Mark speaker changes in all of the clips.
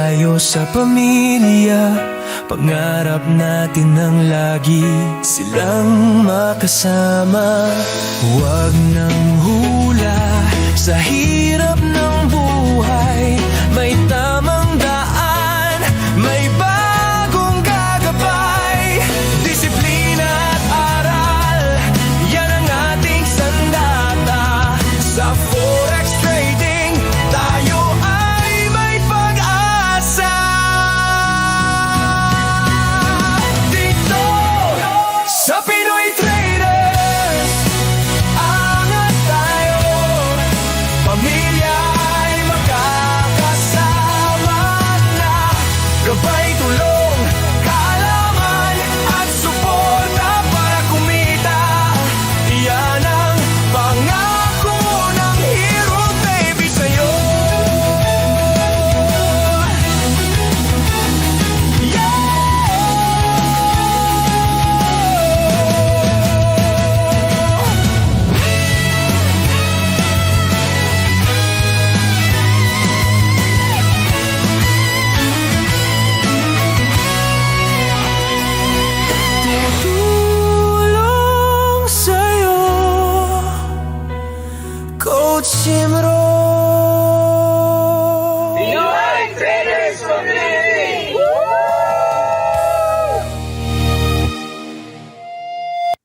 Speaker 1: tayo sa pamilya, pangarap natin ng lagi silang makasama. Huwag nang hula sa hirap ng buhay, may tamang daan, may bagong gagabay. Disiplina at aral, yan ang ating sandata. Sa Forex Trading, tayo ay may pag-asa. Dito sa Pinoy Traders, angat tayo. Pamilya ay magkakasama na, gabay, tulong, kaalaman at suporta para kumita. Yan ang pangako ng Hero Baby sa'yo. Tutulong sa'yo, Coach Jimro.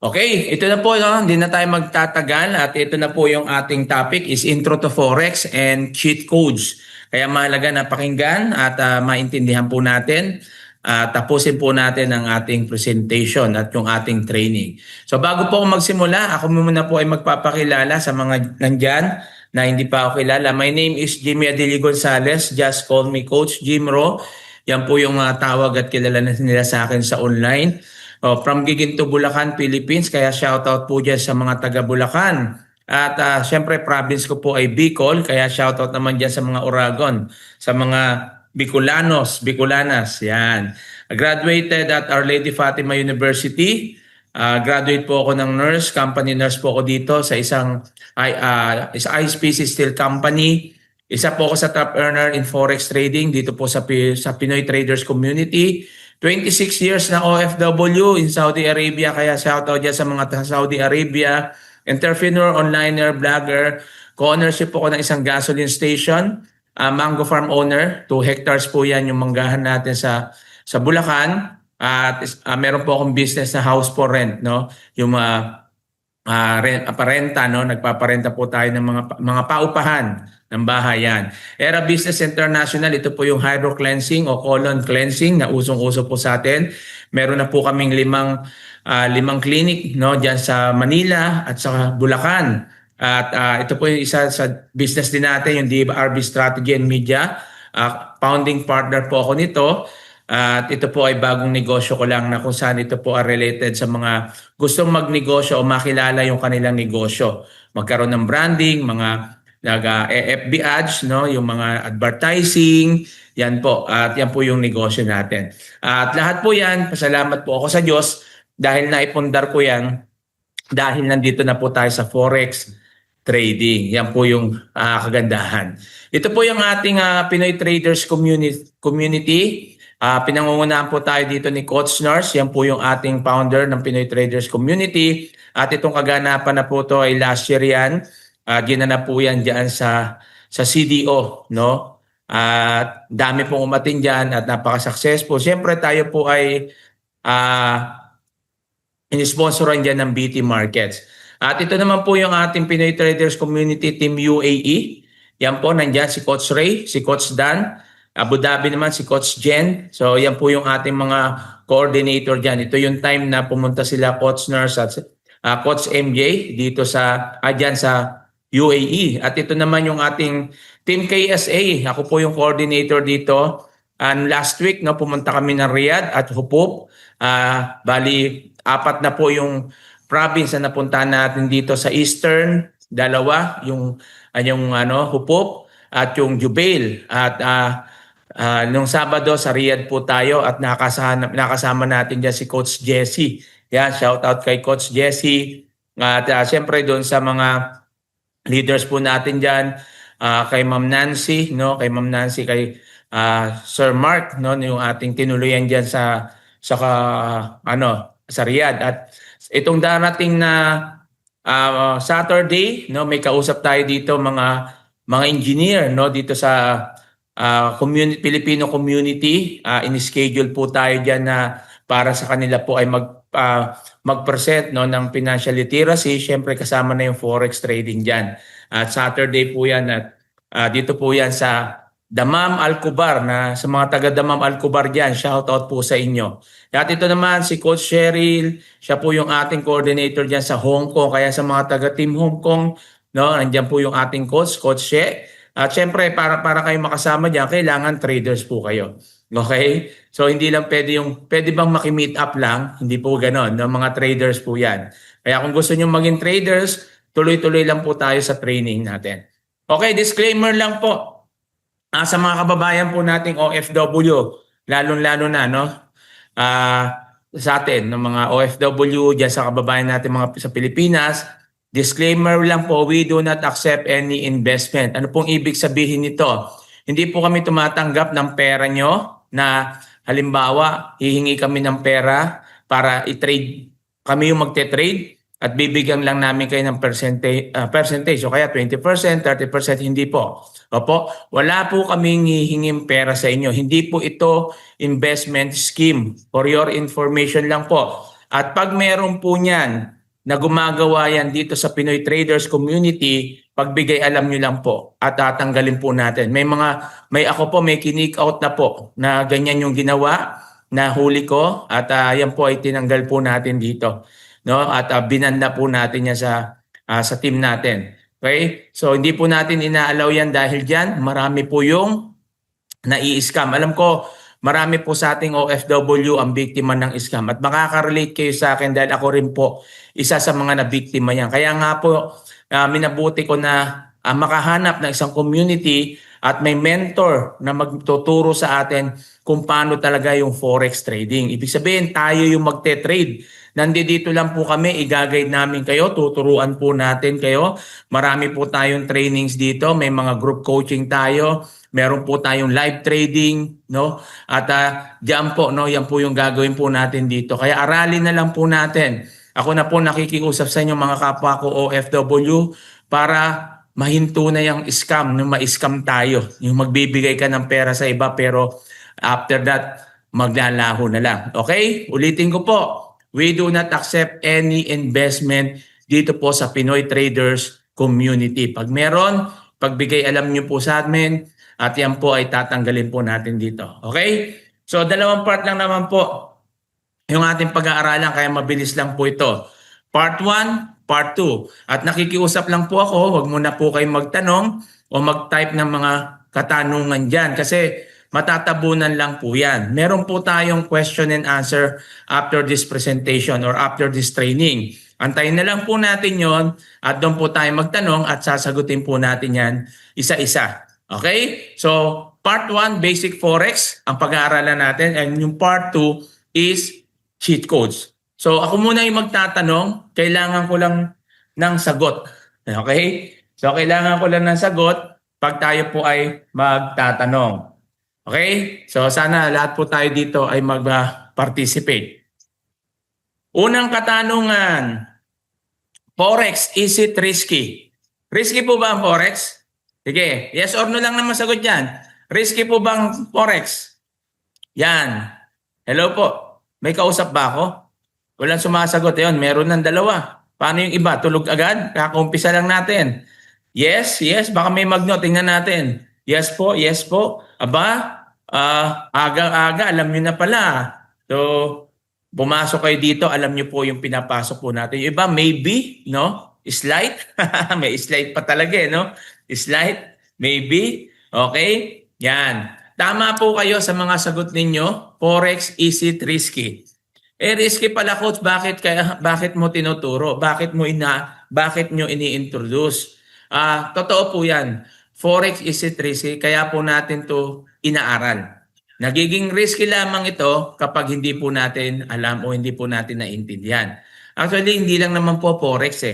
Speaker 2: Okay, ito na po, no? Hindi na tayo magtatagal at ito na po yung ating topic is Intro to Forex and Cheat Codes. Kaya mahalaga na pakinggan at maintindihan po natin. Tapusin po natin ang ating presentation at yung ating training. So bago po ako magsimula, ako muna po ay magpapakilala sa mga nandyan na hindi pa ako kilala. My name is Jimmy Adili Gonzalez. Just call me Coach Jimro. Yan po yung tawag at kilala nila sa akin sa online. From Giginto, Bulacan, Philippines. Kaya shoutout po dyan sa mga taga Bulacan. At syempre province ko po ay Bicol. Kaya shoutout naman dyan sa mga Oragon. Sa mga Bicolanos, Bicolanas. Yan. Graduated at Our Lady Fatima University. Graduate po ako ng nurse. Company nurse po ako dito sa isang ISPC Steel Company. Isa po ako sa top earner in Forex Trading dito po sa Pinoy Traders Community. 26 years na OFW in Saudi Arabia, kaya shoutout dyan sa mga Saudi Arabia. Entrepreneur, onliner, blogger. Co-ownership po ako ng isang gasoline station. Mango farm owner. 2 hectares po yan yung manggahan natin sa Bulacan. At meron po akong business na house for rent, no? Yung parenta, no? Nagpaparenta po tayo ng mga paupahan ng bahay yan. Era Business International, ito po yung hydro cleansing o colon cleansing na usong-uso po sa atin. Meron na po kaming limang clinic, no, diyan sa Manila at sa Bulacan. At ito po yung isa sa business din natin, yung DRB Strategy and Media. Founding partner po ako nito. At ito po ay bagong negosyo ko lang na kung saan ito po ay related sa mga gustong magnegosyo o makilala yung kanilang negosyo. Magkaroon ng branding, mga FB ads, no, yung mga advertising, yan po. At yan po yung negosyo natin. At lahat po yan, pasalamat po ako sa Diyos dahil naipundar ko yan dahil nandito na po tayo sa Forex Trading. Yan po yung kagandahan. Ito po yung ating Pinoy Traders Community. Pinangungunahan po tayo dito ni Coach Nars. Yan po yung ating founder ng Pinoy Traders Community. At itong kaganapan na po to ay last year yan. Ginanap po yan dyan sa CDO, no? At dami pong umatin dyan at napaka-successful. Siyempre tayo po ay in-sponsoran dyan ng BT Markets. At ito naman po yung ating Pinoy Traders Community Team UAE. Yan po, nandyan si Coach Ray, si Coach Dan. Abu Dhabi naman si Coach Jen. So yan po yung ating mga coordinator dyan. Ito yung time na pumunta sila Coach Nurse at Coach MJ dito dyan sa UAE. At ito naman yung ating Team KSA. Ako po yung coordinator dito. And last week, no, pumunta kami ng Riyadh at Hupop. Bali, 4 na po yung province na napuntahan natin dito sa Eastern. 2, yung Hupop at yung Jubail. At nung Sabado sa Riyadh po tayo at nakasama natin dyan si Coach Jesse. Yan, shout out kay Coach Jesse. At siyempre doon sa mga leaders po natin dyan, kay Ma'am Nancy, no? Kay Ma'am Nancy, kay Sir Mark, no, yung ating tinuluyan diyan sa Riyadh. At itong darating na Saturday, no, may kausap tayo dito mga engineer, no, dito sa Filipino community. In-schedule po tayo diyan na para sa kanila po ay mag-present, no, ng financial literacy. Syempre kasama na yung forex trading diyan. At Saturday po 'yan at dito po 'yan sa Damam Al-Kubar. Na sa mga taga Damam Al-Kubar diyan, shout out po sa inyo. At ito naman si Coach Cheryl, siya po yung ating coordinator diyan sa Hong Kong. Kaya sa mga taga Team Hong Kong, no, nandiyan po yung ating Coach She. At syempre para kayo makasama diyan, kailangan traders po kayo. Okay? So hindi lang pwede bang maki-meet up lang? Hindi po ganoon, no? Mga traders po 'yan. Kaya kung gusto niyo maging traders, tuloy-tuloy lang po tayo sa training natin. Okay, disclaimer lang po. Sa mga kababayan po nating OFW, lalo-lalo na, no? Sa atin, ng mga OFW diyan sa kababayan natin mga sa Pilipinas, disclaimer lang po, we do not accept any investment. Ano pong ibig sabihin nito? Hindi po kami tumatanggap ng pera nyo na halimbawa, hihingi kami ng pera para i-trade. Kami yung magte-trade at bibigyan lang namin kayo ng percentage. O kaya 20%, 30%, hindi po. Opo, wala po kaming hihinging pera sa inyo. Hindi po ito investment scheme. For your information lang po. At pag meron po niyan na gumagawa yan dito sa Pinoy Traders Community, pagbigay alam nyo lang po at tatanggalin po natin. May kinik out na po na ganyan yung ginawa na huli ko at yan po ay tinanggal po natin dito. No? At binanda po natin yan sa team natin. Okay? So hindi po natin inaalaw yan dahil dyan marami po yung nai-scam. Alam ko, marami po sa ating OFW ang biktima ng scam at makaka-relate kayo sa akin dahil ako rin po isa sa mga nabiktima yan. Kaya nga po, minabuti ko na makahanap ng isang community at may mentor na magtuturo sa atin kung paano talaga yung forex trading. Ibig sabihin, tayo yung magte-trade. Nandito lang po kami, i-guide namin kayo, tuturuan po natin kayo. Marami po tayong trainings dito, may mga group coaching tayo. Meron po tayong live trading, no? At diyan po, no, yan po yung gagawin po natin dito. Kaya aralin na lang po natin. Ako na po nakikiusap sa inyo mga kapwa ko OFW para mahinto na yung scam, no, ma-scam tayo. Yung magbibigay ka ng pera sa iba pero after that maglalaho na lang. Okay? Ulitin ko po. We do not accept any investment dito po sa Pinoy Traders Community. Pag meron, pagbigay alam nyo po sa amin. At yan po ay tatanggalin po natin dito. Okay? So, dalawang part lang naman po yung ating pag-aaralan, kaya mabilis lang po ito. Part 1, Part 2. At nakikiusap lang po ako, huwag muna po kayong magtanong o mag-type ng mga katanungan dyan kasi matatabunan lang po yan. Meron po tayong question and answer after this presentation or after this training. Antayin na lang po natin yon at doon po tayo magtanong at sasagutin po natin yan isa-isa. Okay? So, part 1, basic forex, ang pag-aaralan natin. And yung part 2 is cheat codes. So, ako muna yung magtatanong. Kailangan ko lang ng sagot. Okay? So, kailangan ko lang ng sagot pag tayo po ay magtatanong. Okay? So, sana lahat po tayo dito ay mag-participate. Unang katanungan. Forex, is it risky? Risky po ba ang forex? Sige, yes or no lang naman sagot yan. Risky po bang forex? Yan. Hello po. May kausap ba ako? Walang sumasagot. Yun, meron ng dalawa. Paano yung iba? Tulog agad? Kaka-umpisa lang natin. Yes, yes. Baka may magno. Tingnan natin. Yes po, yes po. Aba, aga-aga. Alam nyo na pala. So, pumasok kayo dito. Alam nyo po yung pinapasok po natin. Yung iba, maybe, no? Slight. May slight pa talaga, no? Slight, maybe. Okay? Yan. Tama po kayo sa mga sagot ninyo. Forex, is it risky? Risky pala, coach. Bakit mo tinuturo? Bakit nyo ini-introduce? Totoo po yan. Forex, is it risky? Kaya po natin to inaaral. Nagiging risky lamang ito kapag hindi po natin alam o hindi po natin naintindihan. Actually, hindi lang naman po forex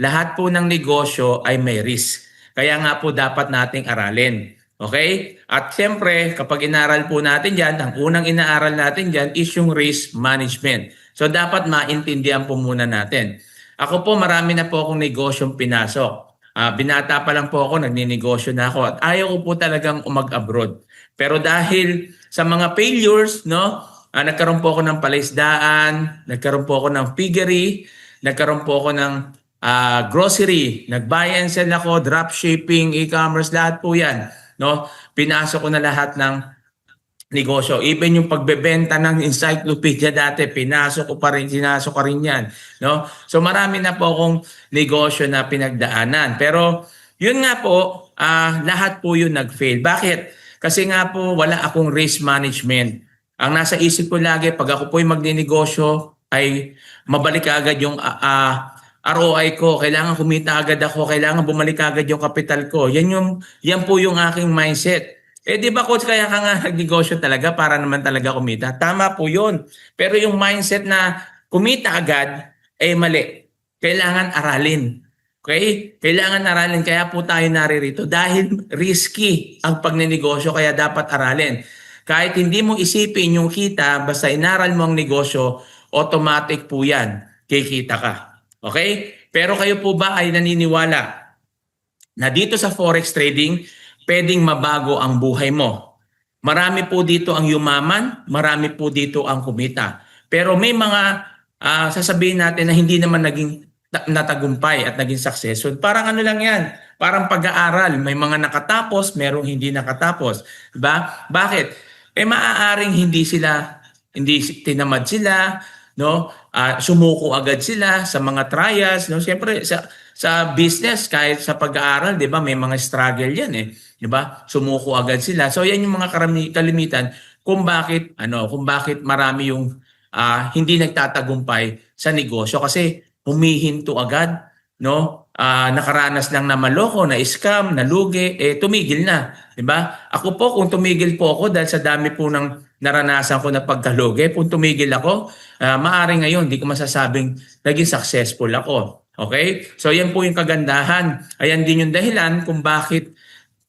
Speaker 2: Lahat po ng negosyo ay may risk. Kaya nga po dapat nating aralin. Okay? At siyempre, kapag inaral po natin yan, ang unang inaaral natin dyan is yung risk management. So dapat maintindihan po muna natin. Ako po, marami na po akong negosyong pinasok. Binata pa lang po ako, nagninegosyo na ako at ayaw ko po talagang umag-abroad. Pero dahil sa mga failures, no, nagkaroon po ako ng palaisdaan, nagkaroon po ako ng piggery, nagkaroon po ako ng grocery, nag-buy and sell ako, dropshipping, e-commerce, lahat po yan. No? Pinasok ko na lahat ng negosyo. Even yung pagbebenta ng encyclopedia dati, sinasok ko rin yan. No? So marami na po akong negosyo na pinagdaanan. Pero yun nga po, lahat po yun nag-fail. Bakit? Kasi nga po wala akong risk management. Ang nasa isip ko lagi, pag ako po yung magninegosyo, ay mabalik agad yung ROI ko. Kailangan kumita agad ako. Kailangan bumalik agad yung kapital ko. Yan po yung aking mindset. Di ba coach, kaya ka nga nagnegosyo talaga para naman talaga kumita? Tama po yun. Pero yung mindset na kumita agad, mali. Kailangan aralin. Okay? Kailangan aralin. Kaya po tayo naririto. Dahil risky ang pagnenegosyo, kaya dapat aralin. Kahit hindi mo isipin yung kita, basta inaral mo ang negosyo, automatic po yan. Kikita ka. Okay? Pero kayo po ba ay naniniwala na dito sa forex trading, pwedeng mabago ang buhay mo? Marami po dito ang yumaman, marami po dito ang kumita. Pero may mga sasabihin natin na hindi naman naging natagumpay at naging successful. Parang ano lang yan, parang pag-aaral. May mga nakatapos, merong hindi nakatapos. Diba? Bakit? Maaaring hindi tinamad sila, no? Sumuko agad sila sa mga trials, no? Siyempre sa business, kahit sa pag-aaral, 'di ba, may mga struggle 'yan 'di ba? Sumuko agad sila. So 'yan yung mga kalimitan kung bakit marami yung hindi nagtatagumpay sa negosyo kasi humihinto agad, no? Nakaranas lang na maloko, na scam, na lugi, tumigil na, 'di ba? Ako po, kung tumigil po ako dahil sa dami po ng naranasan ko na pagkalugi, kung tumigil ako, maaring ngayon hindi ko masasabing naging successful ako. Okay? So yan po yung kagandahan. Ayan din yung dahilan kung bakit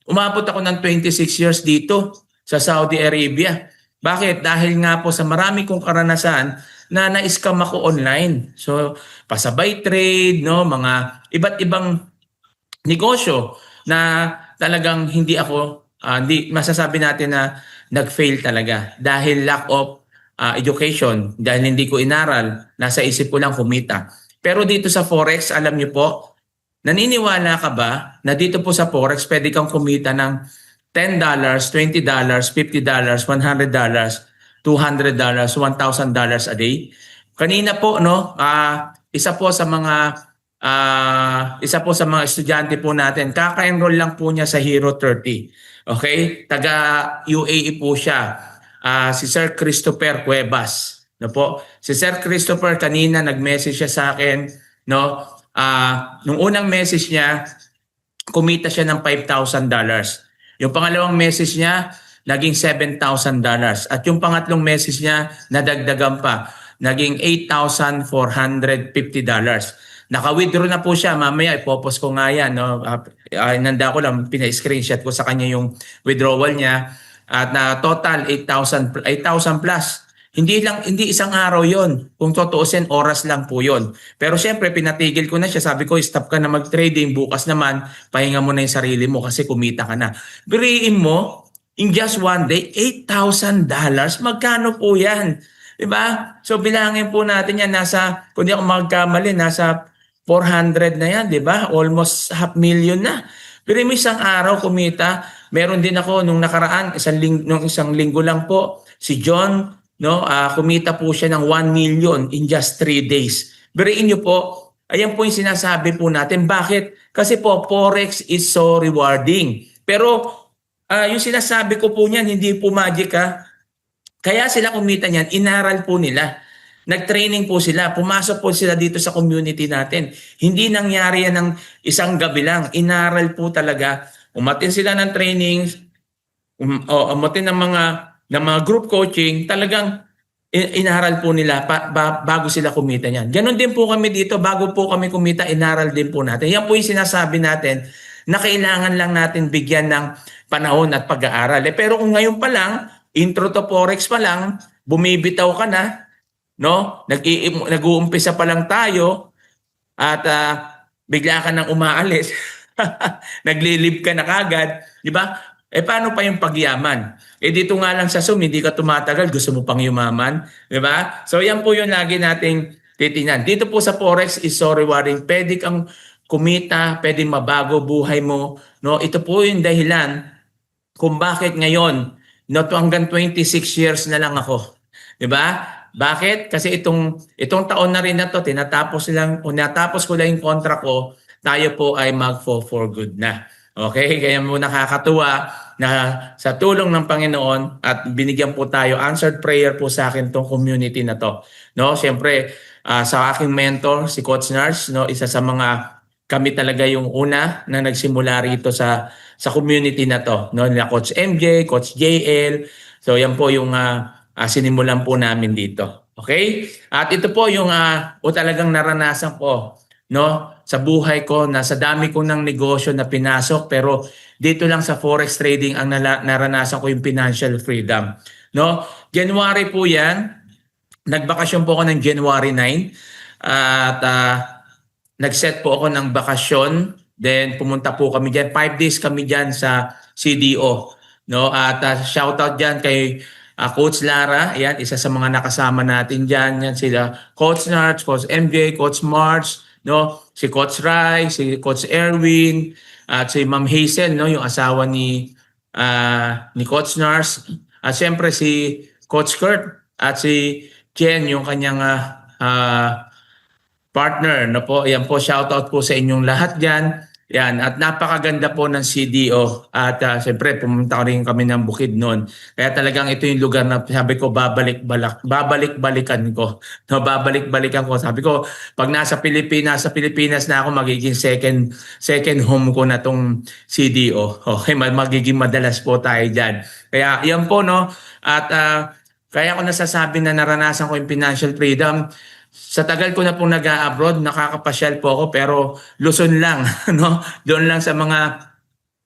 Speaker 2: umabot ako ng 26 years dito sa Saudi Arabia. Bakit? Dahil nga po sa marami kong karanasan na na-scam ako online. So pasabay trade, no, mga iba't ibang negosyo na talagang hindi masasabi natin na nag-fail talaga dahil lack of education, dahil hindi ko inaral, nasa isip ko lang kumita. Pero dito sa Forex, alam niyo po, naniniwala ka ba na dito po sa Forex pwede kang kumita ng $10, $20, $50, $100, $200, $1,000 a day? Kanina po, no, isa po sa mga estudyante po natin, kaka-enroll lang po niya sa Hero 30. Okay? Taga UAE po siya. Si Sir Christopher Cuevas. No po? Si Sir Christopher kanina nag-message siya sa akin, no? Nung unang message niya, kumita siya ng $5,000. Yung pangalawang message niya, naging $7,000. At yung pangatlong message niya, nadagdagan pa, naging $8,450. Naka-withdraw na po siya. Mamaya ipopost ko nga yan, no? Nanda ko lang, pina-screenshot ko sa kanya yung withdrawal niya. At na total 8,000 plus. Hindi isang araw yon. Kung tutuusin, oras lang po yon. Pero siyempre, pinatigil ko na siya. Sabi ko, stop ka na mag-trading. Bukas naman, pahinga mo na yung sarili mo kasi kumita ka na. Biriin mo, in just one day, $8,000. Magkano po yan? Diba? So bilangin po natin yan. Kung di ako magkamali, nasa 400 na yan. Diba? Almost $500,000 na. Pero may isang araw kumita. Meron din ako nung nakaraan, isang linggo lang po, si John, no, kumita po siya ng 1 million in just 3 days. Biriin niyo po, ayan po yung sinasabi po natin. Bakit? Kasi po, Forex is so rewarding. Pero yung sinasabi ko po niyan, hindi po magic ha. Kaya sila kumita niyan, inaral po nila. Nag-training po sila, pumasok po sila dito sa community natin. Hindi nangyari yan ng isang gabi lang. Inaral po talaga. Umatin sila ng training, umatin ng mga group coaching, talagang inaral po nila bago sila kumita niyan. Ganon din po kami dito, bago po kami kumita, inaral din po natin. Yan po yung sinasabi natin na kailangan lang natin bigyan ng panahon at pag-aaral. Pero kung ngayon pa lang, intro to Forex pa lang, bumibitaw ka na, no? Nag-uumpisa pa lang tayo at bigla ka nang umaalis. Naglilib ka na kagad, di ba? Paano pa yung pagyaman? Dito nga lang sa Zoom, hindi ka tumatagal, gusto mo pang yumaman, di ba? So yan po yung lagi nating titingnan. Dito po sa Forex is so rewarding. Pwede kang kumita, pwede mabago buhay mo, no? Ito po yung dahilan kung bakit ngayon, no, to hanggang 26 years na lang ako. Di ba? Bakit? Kasi itong taon na rin na to, tinatapos ko lang yung contract ko, tayo po ay for good na. Okay? Kaya mo nakakatuwa na sa tulong ng Panginoon at binigyan po tayo, answered prayer po sa akin tong community na to. No? Siyempre, sa aking mentor, si Coach Nars, no, isa sa mga kami talaga yung una na nagsimula rito sa community na to, no, na Coach MJ, Coach JL. So yan po yung sinimulan po namin dito. Okay? At ito po yung talagang naranasan ko, no, sa buhay ko na sa dami ko ng negosyo na pinasok, pero dito lang sa forex trading ang naranasan ko yung financial freedom. No? January po 'yan. Nagbakasyon po ako ng January 9 at nag-set po ako ng bakasyon. Then pumunta po kami diyan. 5 days kami diyan sa CDO. No? At shoutout diyan kay Coach Lara. Ayan, isa sa mga nakasama natin diyan. Yan sila Coach Narch, Coach MJ, Coach March, no? Si Coach Rai, si Coach Erwin, at si Ma'am Hazel, no, yung asawa ni Coach Nars, at siyempre si Coach Kurt at si Jen, yung kanyang partner, no po. Yan po, shoutout po sa inyong lahat diyan. Yan, at napakaganda po ng CDO at siyempre pumunta rin kami ng Bukid noon. Kaya talagang ito yung lugar na sabi ko babalik-balikan ko. No, babalik-balikan ko. Sabi ko pag sa Pilipinas na ako magiging second home ko na tong CDO. Okay, magiging madalas po tayo diyan. Kaya yan po, no. At kaya ko nasasabi na naranasan ko yung financial freedom. Sa tagal ko na pong nag-abroad, nakakapasyal po ako pero Luzon lang, no? Doon lang sa mga,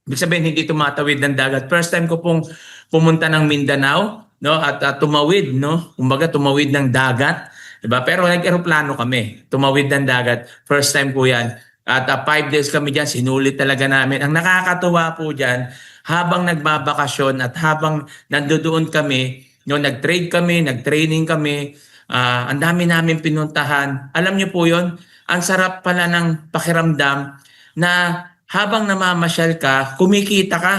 Speaker 2: ibig sabihin hindi tumatawid ng dagat. First time ko pong pumunta ng Mindanao, no? At tumawid, no? Kumbaga tumawid ng dagat, 'di ba? Pero nag-eroplano kami, tumawid ng dagat. First time ko 'yan. At 5 days kami diyan, sinulit talaga namin. Ang nakakatuwa po diyan, habang nagbabakasyon at habang nandoon kami, no, nag-trade kami, nag-training kami, ang dami namin pinuntahan. Alam niyo po yon, ang sarap pala ng pakiramdam na habang namamasyal ka, kumikita ka.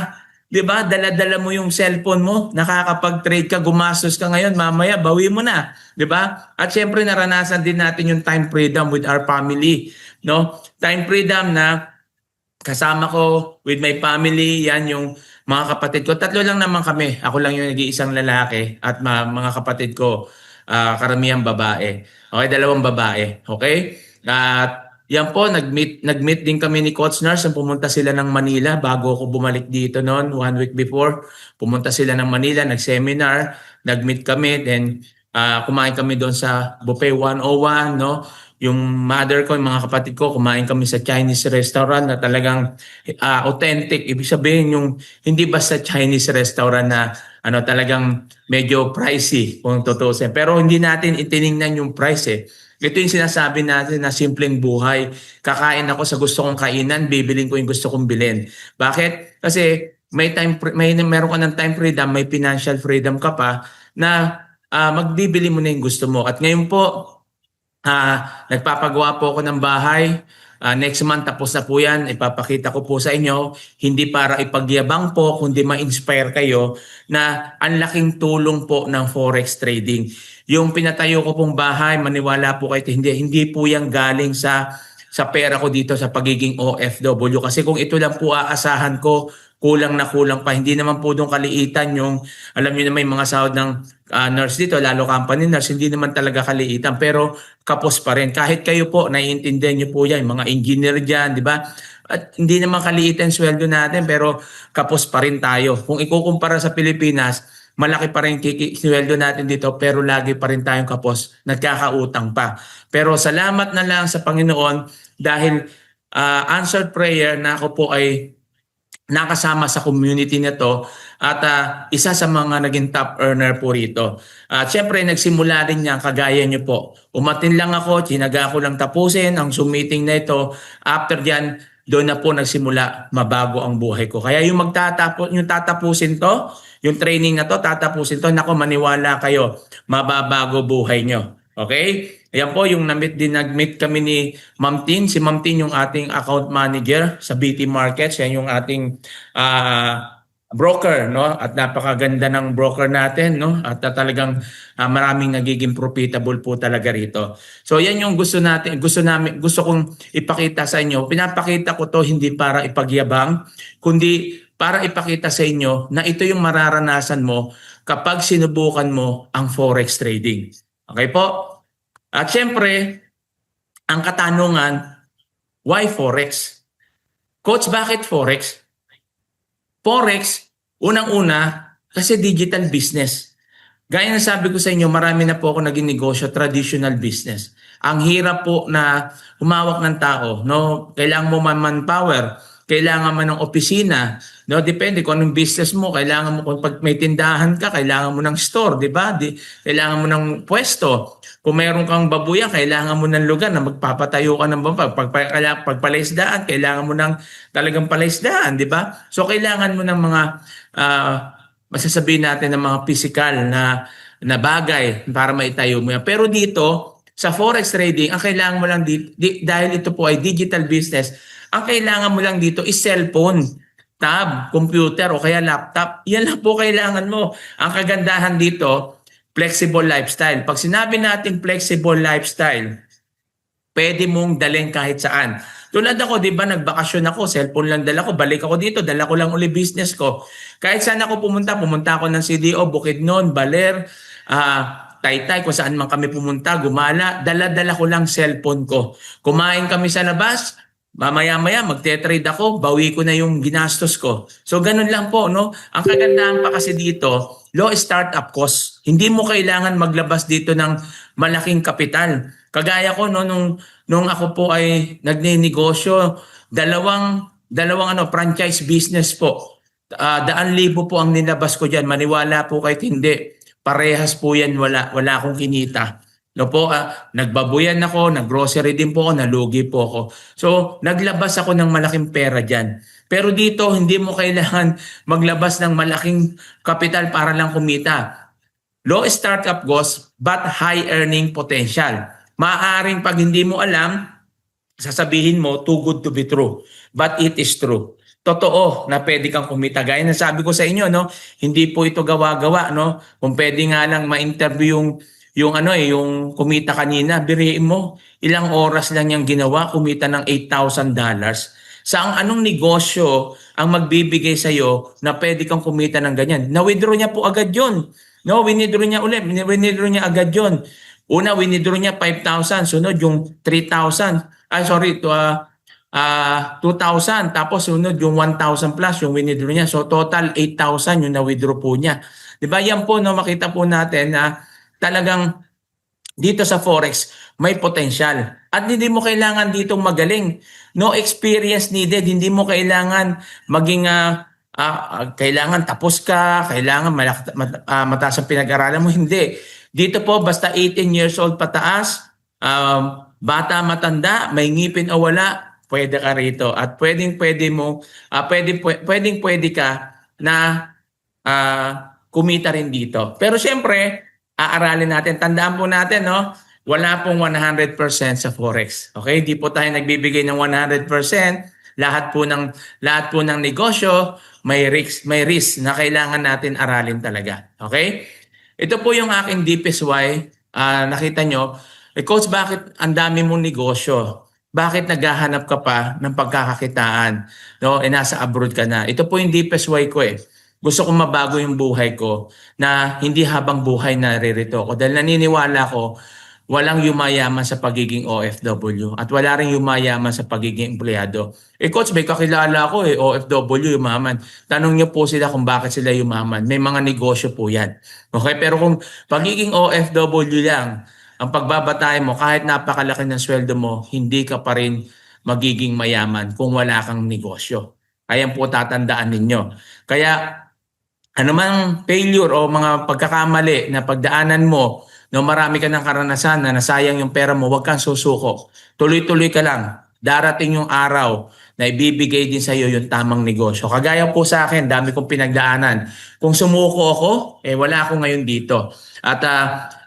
Speaker 2: 'Di ba? Dala-dala mo yung cellphone mo, nakakapag-trade ka, gumastos ka ngayon, mamaya bawi mo na, 'di ba? At syempre naranasan din natin yung time freedom with our family, no? Time freedom na kasama ko with my family, yan yung mga kapatid ko. Tatlo lang naman kami. Ako lang yung nag-iisang lalaki at mga kapatid ko karamihan babae. Okay, 2 babae. Okay? At yan po, nag-meet din kami ni Coach Nars. Pumunta sila ng Manila bago ako bumalik dito noon, 1 week before. Pumunta sila ng Manila, nag-seminar, nag-meet kami, then kumain kami doon sa Buffet 101, no? Yung mother ko, yung mga kapatid ko, kumain kami sa Chinese restaurant na talagang authentic. Ibig sabihin yung hindi basta Chinese restaurant na talagang medyo pricey kung tutusin. Pero hindi natin itiningnan yung price eh. Ito yung sinasabi natin na simpleng buhay. Kakain ako sa gusto kong kainan, bibilin ko yung gusto kong bilhin. Bakit? Kasi meron ka ng time freedom, may financial freedom ka pa na magbibili mo na yung gusto mo. At ngayon po, nagpapagawa po ako ng bahay. Next month tapos na po yan. Ipapakita ko po sa inyo. Hindi para ipagyabang po, kundi ma-inspire kayo na ang laking tulong po ng forex trading. Yung pinatayo ko pong bahay, maniwala po kayo, hindi po yan galing sa pera ko dito sa pagiging OFW. Kasi kung ito lang po aasahan ko, kulang na kulang pa. Hindi naman po doon kaliitan yung, alam niyo na may mga sahod ng nurse dito, lalo company nurse, hindi naman talaga kaliitan. Pero kapos pa rin. Kahit kayo po, naiintindihan niyo po yan, mga engineer dyan, di ba? At hindi naman kaliitan sweldo natin, pero kapos pa rin tayo. Kung ikukumpara sa Pilipinas, malaki pa rin sweldo natin dito, pero lagi pa rin tayong kapos, nagkakautang pa. Pero salamat na lang sa Panginoon dahil answered prayer na ako po ay nakasama sa community na to at isa sa mga naging top earner po rito. At syempre nagsimula rin niya kagaya niyo po. Umatin lang ako, tinaga ko lang tapusin ang Zoom meeting na ito. After diyan, doon na po nagsimula mabago ang buhay ko. Kaya yung tatapusin to, yung training na to, tatapusin to, nako maniwala kayo, mababago buhay nyo. Okay? Ayan po yung nag-meet kami ni Ma'am Tin. Si Ma'am Tin yung ating account manager sa BT Markets. Yan yung ating broker, no? At napakaganda ng broker natin, no? At talagang maraming nagiging profitable po talaga rito. So yan yung gusto kong ipakita sa inyo. Pinapakita ko to hindi para ipagyabang, kundi para ipakita sa inyo na ito yung mararanasan mo kapag sinubukan mo ang forex trading. Okay po? At syempre, ang katanungan, why forex? Coach, bakit forex? Forex, unang-una, kasi digital business. Gaya na sabi ko sa inyo, marami na po ako naging negosyo, traditional business. Ang hirap po na humawak ng tao, no? Kailangan mo manpower, kailangan mo ng opisina, no? Depende kung anong business mo, kailangan mo kung pag may tindahan ka, kailangan mo ng store, di ba? Kailangan mo ng pwesto. Kung mayroon kang babuya, kailangan mo ng lugar na magpapatayo ka ng babuya. Pagpalaisdaan, kailangan mo ng talagang palaisdaan, di ba? So kailangan mo ng mga masasabihin natin ng mga physical na bagay para maitayo mo yan. Pero dito, sa forex trading, ang kailangan mo lang dahil ito po ay digital business, ang kailangan mo lang dito is cellphone, tab, computer o kaya laptop. Yan lang po kailangan mo. Ang kagandahan dito, flexible lifestyle. Pag sinabi natin flexible lifestyle, pwede mong dalhin kahit saan. Tulad ako, di ba, nagbakasyon ako, cellphone lang dala ko, balik ako dito, dala ko lang uli business ko. Kahit saan ako pumunta ako ng CDO, Bukidnon, Baler, Taytay, kung saan man kami pumunta, gumala, dala-dala ko lang cellphone ko. Kumain kami sa labas, mamaya-maya magte-trade ako, bawi ko na yung ginastos ko. So ganun lang po, no? Ang kagandahan pa kasi dito, low startup cost. Hindi mo kailangan maglabas dito ng malaking kapital. Kagaya ko, no, nung ako po ay nagninegosyo, dalawang franchise business po. 100,000 po ang nilabas ko diyan. Maniwala po kahit hindi. Parehas po yan, wala akong kinita. No po, nagbabuyan ako, naggrocery din po ako, nalugi po ako. So, naglabas ako ng malaking pera dyan. Pero dito, hindi mo kailangan maglabas ng malaking kapital para lang kumita. Low startup cost, but high earning potential. Maaaring pag hindi mo alam, sasabihin mo, too good to be true. But it is true. Totoo na pwede kang kumita. Gaya na sabi ko sa inyo, no, hindi po ito gawa-gawa, no. Kung pwede nga lang ma-interview yung kumita kanina, biriin mo, ilang oras lang yung ginawa, kumita ng $8,000. Sa anong negosyo ang magbibigay sa iyo na pwede kang kumita ng ganyan? Na-withdraw niya po agad yun. No, withdraw niya ulit, withdraw niya agad yun. Una, withdraw niya 5,000, sunod yung 3,000. 2,000, tapos sunod yung 1,000 plus yung withdraw niya. So total 8,000 yung na-withdraw po niya. 'Di ba? Yan po, no, makita po natin na talagang dito sa forex may potensyal. At hindi mo kailangan ditong magaling. No experience needed. Hindi mo kailangan maging kailangan tapos ka, kailangan mataas ang pinag-aralan mo. Hindi. Dito po basta 18 years old pataas, bata matanda, may ngipin o wala, pwede ka rito. At pwedeng ka na kumita rin dito. Pero siyempre, aaralin natin. Tandaan po natin, no? Wala pong 100% sa forex. Okay? Di po tayo nagbibigay ng 100%. Lahat po ng negosyo may risk na kailangan natin aralin talaga. Okay? Ito po yung aking deepest why. Nakita nyo, Coach, bakit ang dami mong negosyo? Bakit naghahanap ka pa ng pagkakakitaan? No? Nasa abroad ka na. Ito po yung deepest why ko eh. Gusto kong mabago yung buhay ko na hindi habang buhay naririto ko. Dahil naniniwala ko, walang yumayaman sa pagiging OFW at wala rin yumayaman sa pagiging empleyado. Coach, may kakilala ko OFW yumaman. Tanong niyo po sila kung bakit sila yumaman. May mga negosyo po yan. Okay, pero kung pagiging OFW lang, ang pagbabatay mo, kahit napakalaki ng sweldo mo, hindi ka pa rin magiging mayaman kung wala kang negosyo. Ayan po tatandaan ninyo. Kaya anumang failure o mga pagkakamali na pagdaanan mo, no, marami ka ng karanasan na nasayang yung pera mo, huwag kang susuko. Tuloy-tuloy ka lang. Darating yung araw na ibibigay din sa iyo yung tamang negosyo. Kagaya po sa akin, dami kong pinagdaanan. Kung sumuko ako, wala ako ngayon dito. At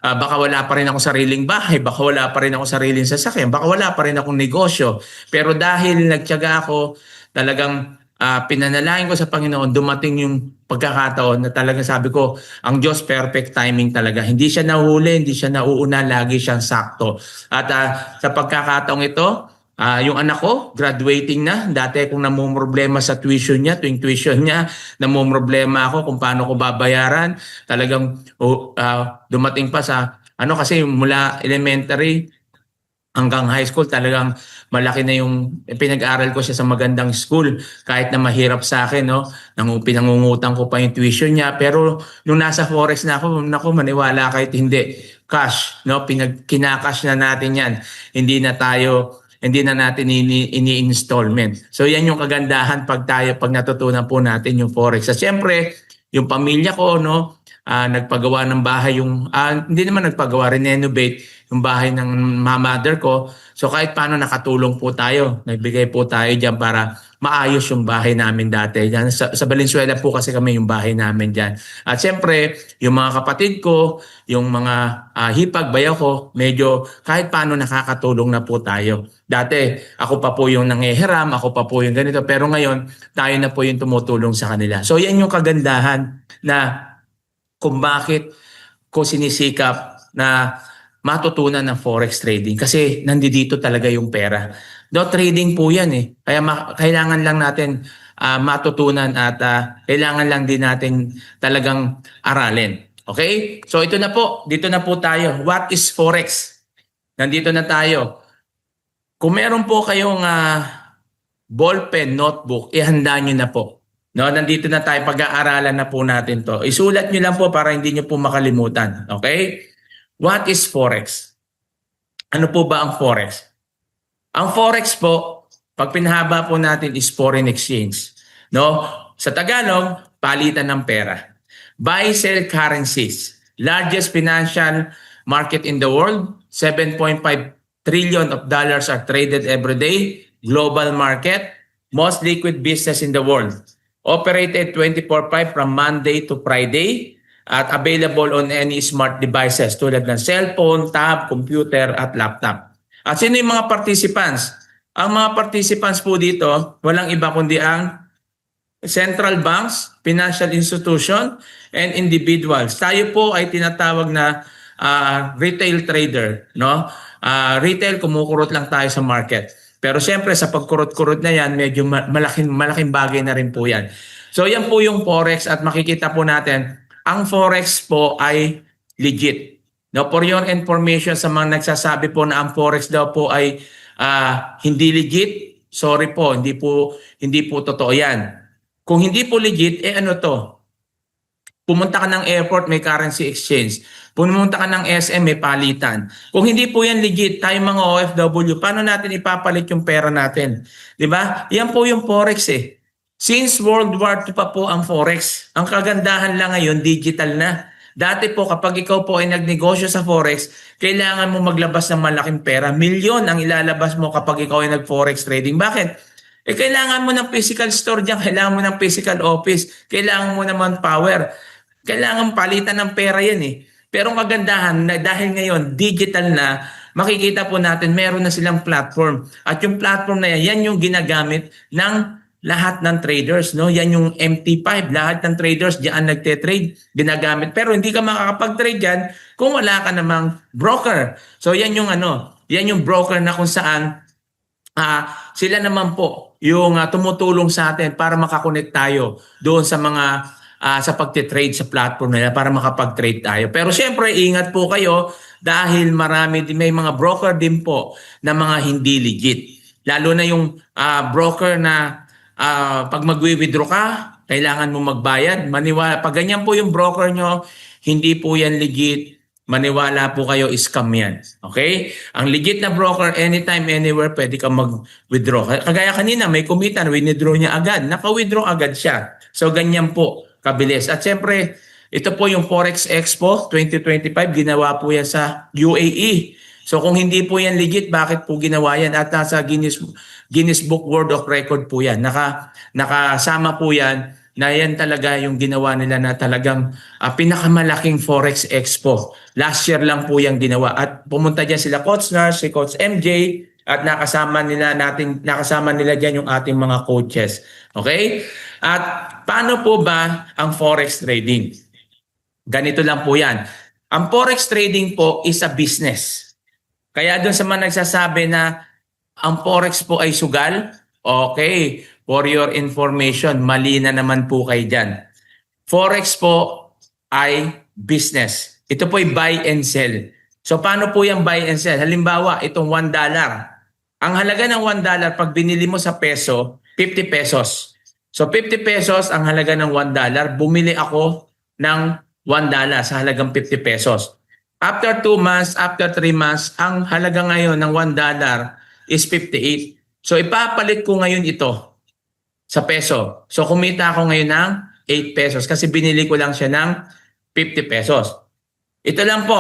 Speaker 2: baka wala pa rin ako sariling bahay, baka wala pa rin ako sariling sasakyan, baka wala pa rin akong negosyo. Pero dahil nagtiyaga ako, talagang pinanalangin ko sa Panginoon, dumating yung pagkakataon na talagang sabi ko, ang Diyos perfect timing talaga. Hindi siya nahuli, hindi siya nauuna, lagi siyang sakto. At sa pagkakataong ito, yung anak ko, graduating na. Dati kung namumroblema sa tuition niya, tuwing tuition niya, namumroblema ako kung paano ko babayaran. Talagang dumating pa sa, kasi mula elementary hanggang high school, talagang malaki na yung pinag-aral ko siya sa magandang school. Kahit na mahirap sa akin, no? Pinangungutang ko pa yung tuition niya. Pero nung nasa Forex na ako, maniwala kahit hindi. Cash, no? Kinakash na natin yan. Hindi na natin ini-installment. So yan yung kagandahan pag natutunan po natin yung Forex. At siyempre, yung pamilya ko, no? Nagpagawa ng bahay hindi naman nagpagawa, renovate yung bahay ng mother ko. So kahit paano nakatulong po tayo. Nagbigay po tayo dyan para maayos yung bahay namin dati. Dyan, sa Valenzuela po kasi kami yung bahay namin dyan. At siyempre, yung mga kapatid ko, yung mga hipag, bayaw ko, medyo kahit paano nakakatulong na po tayo. Dati, ako pa po yung nangihiram, ako pa po yung ganito. Pero ngayon, tayo na po yung tumutulong sa kanila. So yan yung kagandahan na kung bakit ko sinisikap na matutunan ng Forex trading. Kasi nandito talaga yung pera. Trading po yan eh. Kaya kailangan lang natin matutunan at kailangan lang din natin talagang aralin. Okay? So ito na po. Dito na po tayo. What is Forex? Nandito na tayo. Kung meron po kayong ballpen, notebook, ihanda nyo na po. No, nandito na tayo, pag-aaralan na po natin to. Isulat nyo lang po para hindi nyo po makalimutan. Okay? What is Forex? Ano po ba ang Forex? Ang Forex po, pag pinahaba po natin is foreign exchange. No? Sa Tagalog, palitan ng pera. Buy, sell currencies. Largest financial market in the world. 7.5 trillion of dollars are traded every day. Global market. Most liquid business in the world. Operated 24/5 from Monday to Friday at available on any smart devices tulad ng cellphone, tab, computer at laptop. At sino yung mga participants? Ang mga participants po dito, walang iba kundi ang central banks, financial institution, and individuals. Tayo po ay tinatawag na retail trader, no? Retail, kumukurot lang tayo sa market. Pero siyempre sa pagkurot-kurot na yan, medyo malaking bagay na rin po yan. So yan po yung Forex at makikita po natin, ang Forex po ay legit. No, for your information sa mga nagsasabi po na ang Forex daw po ay hindi legit, sorry po, hindi po totoo yan. Kung hindi po legit, ano to? Pumunta ka ng airport, may currency exchange. Pumunta ka ng SM, may palitan. Kung hindi po yan legit, tayo mga OFW, paano natin ipapalit yung pera natin? Diba? Yan po yung Forex eh. Since World War II pa po ang Forex. Ang kagandahan lang ngayon, digital na. Dati po, kapag ikaw po ay nagnegosyo sa Forex, kailangan mo maglabas ng malaking pera. Milyon ang ilalabas mo kapag ikaw ay nag-Forex trading. Bakit? Kailangan mo ng physical store dyan, kailangan mo ng physical office, kailangan mo ng manpower. Kailangan palitan ng pera yan eh. Pero ang kagandahan, dahil ngayon digital na, makikita po natin meron na silang platform. At yung platform na yan yung ginagamit ng lahat ng traders. No? Yan yung MT5. Lahat ng traders diyan nagte-trade, ginagamit. Pero hindi ka makakapag-trade dyan kung wala ka namang broker. So yan yung yan yung broker na kung saan sila naman po yung tumutulong sa atin para makakonect tayo doon sa mga sa pagtitrade sa platform nila para makapag-trade tayo. Pero siyempre, ingat po kayo dahil may mga broker din po na mga hindi legit. Lalo na yung broker na pag mag-withdraw ka, kailangan mo magbayad. Pag ganyan po yung broker nyo, hindi po yan legit. maniwala po kayo, scam yan. Okay? Ang legit na broker, anytime, anywhere, pwede ka mag-withdraw. Kagaya kanina, may kumita, withdraw niya agad. Naka-withdraw agad siya. So, ganyan po, kabilis. At syempre, ito po yung Forex Expo 2025, ginawa po yan sa UAE. So, kung hindi po yan legit, bakit po ginawa yan? At nasa Guinness Book World of Record po yan. Nakasama po yan na yan talaga yung ginawa nila na talagang pinakamalaking Forex Expo. Last year lang po yung ginawa. At pumunta dyan sila Coach Nars, si Coach MJ, at nakasama nila dyan yung ating mga coaches. Okay? At paano po ba ang Forex trading? Ganito lang po yan. Ang Forex trading po is a business. Kaya doon sa mga nagsasabi na ang Forex po ay sugal, okay, for your information, mali na naman po kayo dyan. Forex po ay business. Ito po ay buy and sell. So paano po yung buy and sell? Halimbawa, itong $1. Ang halaga ng $1, pag binili mo sa peso, 50 pesos. So 50 pesos ang halaga ng $1. Bumili ako ng $1 sa halagang 50 pesos. After 2 months, after 3 months, ang halaga ngayon ng $1 is 58. So ipapalit ko ngayon ito sa peso. So kumita ako ngayon ng 8 pesos kasi binili ko lang siya ng 50 pesos. Ito lang po,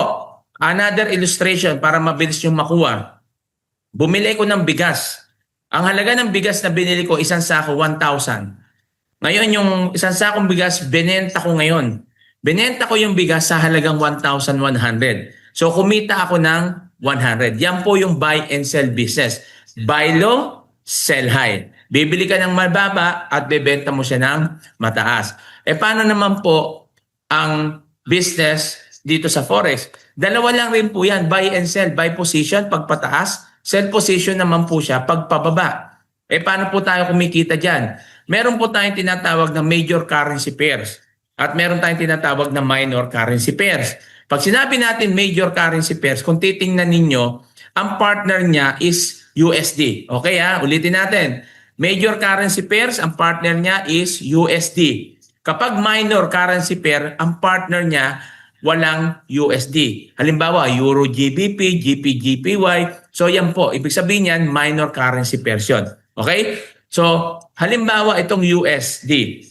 Speaker 2: another illustration para mabilis yung makuha. Bumili ko ng bigas. Ang halaga ng bigas na binili ko, isang sako, 1,000. Ngayon yung isang sakong bigas, binenta ko ngayon. Binenta ko yung bigas sa halagang 1,100. So kumita ako ng 100. Yan po yung buy and sell business. Buy low, sell high. Bibili ka ng mababa at bebenta mo siya ng mataas. Paano naman po ang business dito sa Forex? Dalawa lang rin po yan, buy and sell. Buy position pag pataas, sell position naman po siya pag pababa. Paano po tayo kumikita dyan? Meron po tayong tinatawag na major currency pairs at meron tayong tinatawag na minor currency pairs. Pag sinabi natin major currency pairs, kung titingnan ninyo, ang partner niya is USD. Okay ha? Ulitin natin. Major currency pairs, ang partner niya is USD. Kapag minor currency pair, ang partner niya walang USD. Halimbawa, Euro GBP, GP GPY. So yan po, ibig sabihin yan, minor currency pairs yun. Okay? So, halimbawa itong USD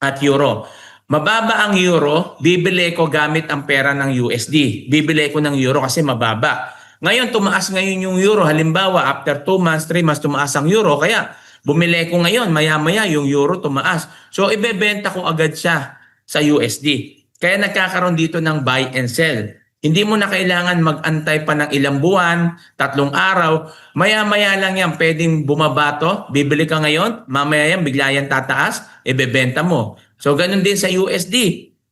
Speaker 2: at Euro. Mababa ang Euro, bibili ko gamit ang pera ng USD. Bibili ko ng Euro kasi mababa. Ngayon, tumaas ngayon yung Euro. Halimbawa, after 2 months, 3 months, tumaas ang Euro. Kaya, bumili ko ngayon, maya-maya yung Euro tumaas. So, ibebenta ko agad siya sa USD. Kaya nagkakaroon dito ng buy and sell. Hindi mo na kailangan mag-antay pa ng ilang buwan, 3 araw. Maya-maya lang yan, pwedeng bumaba to. Bibili ka ngayon, mamaya yan, bigla yan tataas, ibebenta mo. So, ganun din sa USD.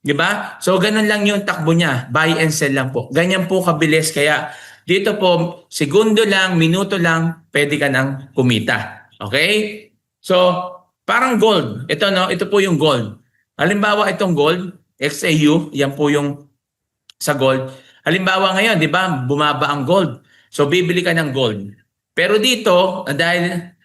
Speaker 2: Di ba? So, ganun lang yung takbo niya. Buy and sell lang po. Ganyan po kabilis. Kaya dito po, segundo lang, minuto lang, pwede ka nang kumita. Okay? So, parang gold. Ito, no? Ito po yung gold. Halimbawa, itong gold, XAU, yan po yung sa gold. Halimbawa ngayon, di ba, bumaba ang gold. So, bibili ka ng gold. Pero dito, dahil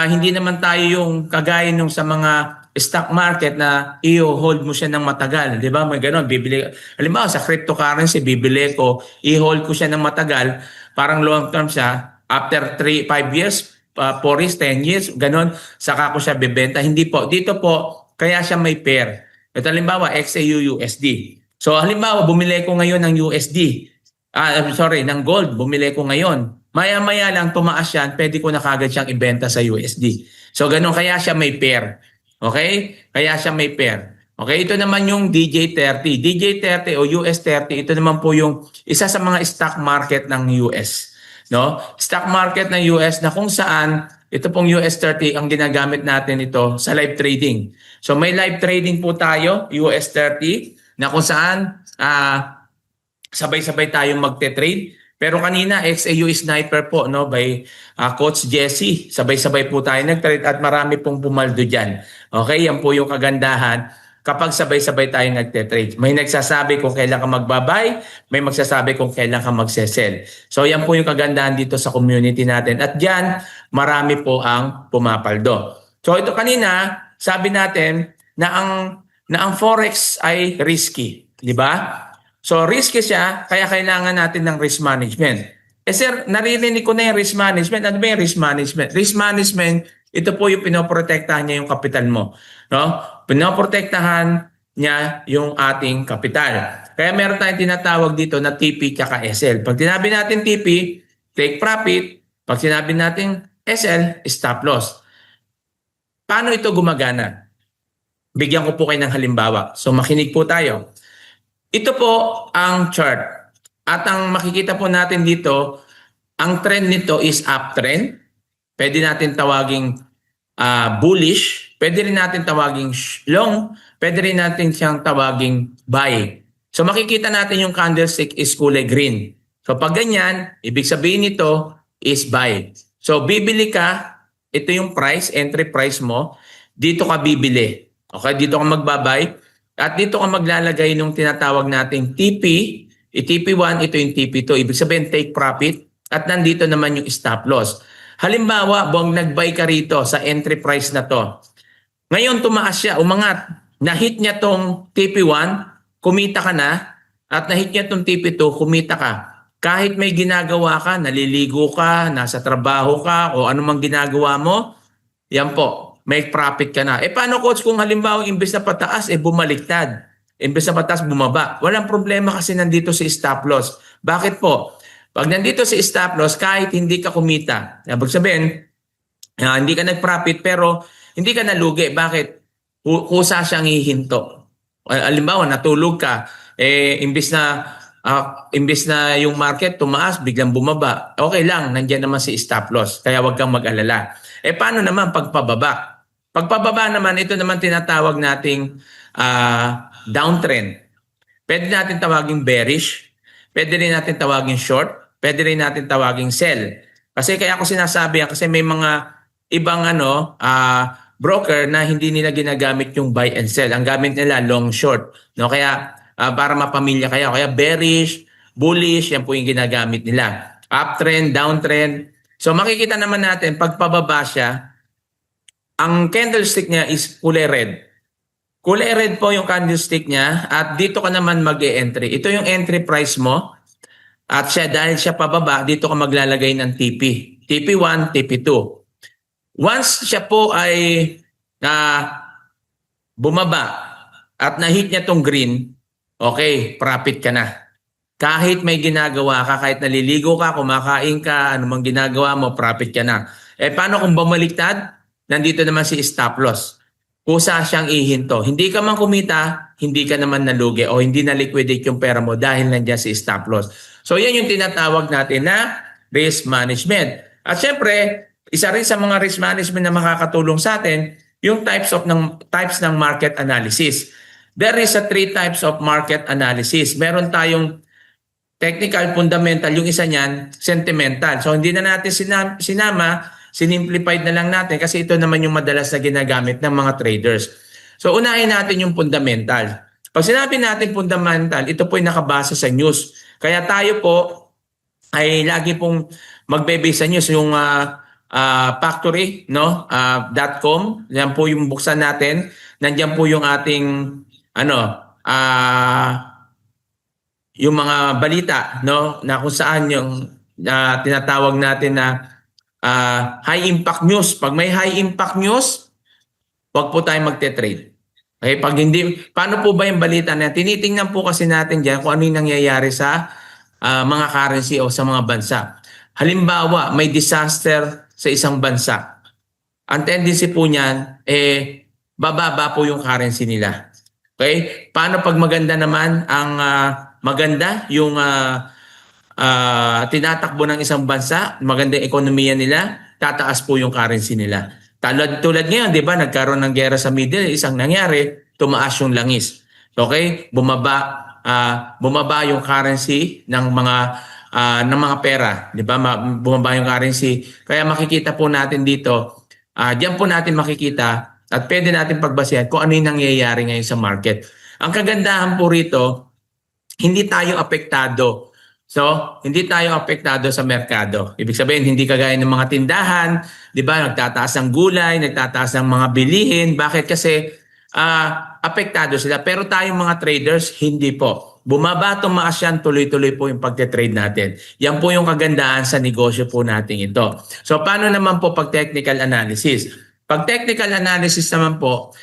Speaker 2: hindi naman tayo yung kagaya nung sa mga stock market na i-hold mo siya ng matagal. Di ba? May ganon. Bibili. Halimbawa, sa cryptocurrency, bibili ko, i-hold ko siya ng matagal. Parang long term siya. After 5 years, 4 years, 10 years, ganon, saka ko siya bibenta. Hindi po. Dito po, kaya siya may pair. Ito halimbawa, XAU USD. So halimbawa, bumili ko ngayon ng USD. Ng gold, bumili ko ngayon. Maya-maya lang tumaas yan, pwede ko na kagad siyang ibenta sa USD. So ganun, kaya siya may pair. Okay? Kaya siya may pair. Okay, ito naman yung DJ30. DJ30 o US30, ito naman po yung isa sa mga stock market ng US. No? Stock market ng US na kung saan ito pong US30 ang ginagamit natin ito sa live trading. So may live trading po tayo, US30, na kung saan sabay-sabay tayong magte-trade. Pero kanina, XAU Sniper po, no, by Coach Jesse. Sabay-sabay po tayo nag-trade at marami pong pumaldo dyan. Okay, yan po yung kagandahan kapag sabay-sabay tayo nagte-trade. May nagsasabi kung kailan ka magbabay, may magsasabi kung kailan ka magsesell. So yan po yung kagandahan dito sa community natin. At dyan, marami po ang pumapaldo. So ito kanina, sabi natin na ang Forex ay risky. Di ba? So risky siya, kaya kailangan natin ng risk management. Eh sir, naririnig ko na yung risk management. Ano ba yung risk management? Risk management, ito po yung pinoprotektahan niya yung kapital mo. No? Pinoprotektahan niya yung ating kapital. Kaya meron tayong tinatawag dito na TP kaka SL. Pag sinabi natin TP, take profit. Pag sinabi natin SL, stop loss. Paano ito gumagana? Bigyan ko po kayo ng halimbawa. So makinig po tayo. Ito po ang chart. At ang makikita po natin dito, ang trend nito is uptrend. Pwede natin tawaging bullish. Pwede rin natin tawaging long. Pwede rin natin siyang tawaging buy. So makikita natin yung candlestick is kulay green. So pag ganyan, ibig sabihin nito is buy. So bibili ka, ito yung price, entry price mo. Dito ka bibili. Okay, dito ka magbabay. At dito ka maglalagay ng tinatawag nating TP. TP1, ito yung TP2. Ibig sabihin, take profit. At nandito naman yung stop loss. Halimbawa, buwang nag-buy ka rito sa entry price na to. Ngayon, tumaas siya, umangat. Na-hit niya tong TP1, kumita ka na. At na-hit niya tong TP2, kumita ka. Kahit may ginagawa ka, naliligo ka, nasa trabaho ka, o anumang ginagawa mo, yan po, may profit ka na. Paano coach kung halimbawa imbes na pataas, bumaliktad? Imbes na pataas, bumaba. Walang problema kasi nandito si stop loss. Bakit po? Pag nandito si stop loss, kahit hindi ka kumita, ibig sabihin, hindi ka nag-profit pero hindi ka nalugi. Bakit? Kusa siyang hihinto. Halimbawa, natulog ka, imbes na yung market tumaas, biglang bumaba. Okay lang, nandiyan naman si stop loss. Kaya wag kang mag-alala. Paano naman pagpababa? Pagpababa naman, ito naman tinatawag nating downtrend. Pwede natin tawaging bearish, pwede rin natin tawaging short, pwede rin natin tawaging sell. Kasi kaya ako sinasabi yan, kasi may mga ibang broker na hindi nila ginagamit yung buy and sell. Ang gamit nila long short. No? Kaya para mapamilya kayo. Kaya bearish, bullish, yan po yung ginagamit nila. Uptrend, downtrend. So makikita naman natin, pag pababa siya, ang candlestick niya is kulay red. Kulay red po yung candlestick niya at dito ka naman mag-e-entry. Ito yung entry price mo at dahil siya pababa, dito ka maglalagay ng TP. TP1, TP2. Once siya po ay bumaba at na-hit niya tong green, okay, profit ka na. Kahit may ginagawa ka, kahit naliligo ka, kumakain ka, anumang ginagawa mo, profit ka na. Paano kung bumaliktad? Nandito naman si stop loss. Kusa siyang ihinto. Hindi ka man kumita, hindi ka naman nalugi o hindi na-liquidate yung pera mo dahil nandiyan si stop loss. So yan yung tinatawag natin na risk management. At syempre, isa rin sa mga risk management na makakatulong sa atin, yung types ng market analysis. There is a 3 types of market analysis. Meron tayong technical, fundamental, yung isa niyan, sentimental. So hindi na natin sinama, sinimplified na lang natin kasi ito naman yung madalas na ginagamit ng mga traders. So unahin natin yung fundamental. Pag sinabi natin fundamental, ito po ay nakabasa sa news. Kaya tayo po ay lagi pong magbe-base sa news yung factory, no? .com. Yan po yung buksan natin. Nandiyan po yung ating yung mga balita, no, na kung saan yung tinatawag natin na high impact news. Pag may high impact news, wag po tayong magte-trade. Okay, pag hindi, paano po ba yung balita na tinitingnan po kasi natin diyan kung ano yung nangyayari sa mga currency o sa mga bansa. Halimbawa, may disaster sa isang bansa. Ang tendency po niyan bababa po yung currency nila. Okay? Paano pag maganda naman ang maganda yung tinatakbo ng isang bansa, maganda yung ekonomiya nila, tataas po yung currency nila. Tulad ngayon, di ba, nagkaroon ng gera sa Middle East, ang nangyari, tumaas yung langis. Okay? Bumaba yung currency ng mga pera, di ba? Bumaba yung currency. Kaya makikita po natin dito, diyan po natin makikita at pwede natin pagbasehan kung ano yung nangyayari ngayon sa market. Ang kagandahan po rito, hindi tayo apektado. So, hindi tayo apektado sa merkado. Ibig sabihin, hindi kagaya ng mga tindahan, di ba? Nagtataas ang gulay, nagtataas ang mga bilihin. Bakit? Kasi apektado sila. Pero tayong mga traders, hindi po. bumaba, tumaas yan, tuloy-tuloy po yung pagte-trade natin. Yan po yung kagandahan sa negosyo po natin ito. So paano naman po pag technical analysis? Pag technical analysis naman po,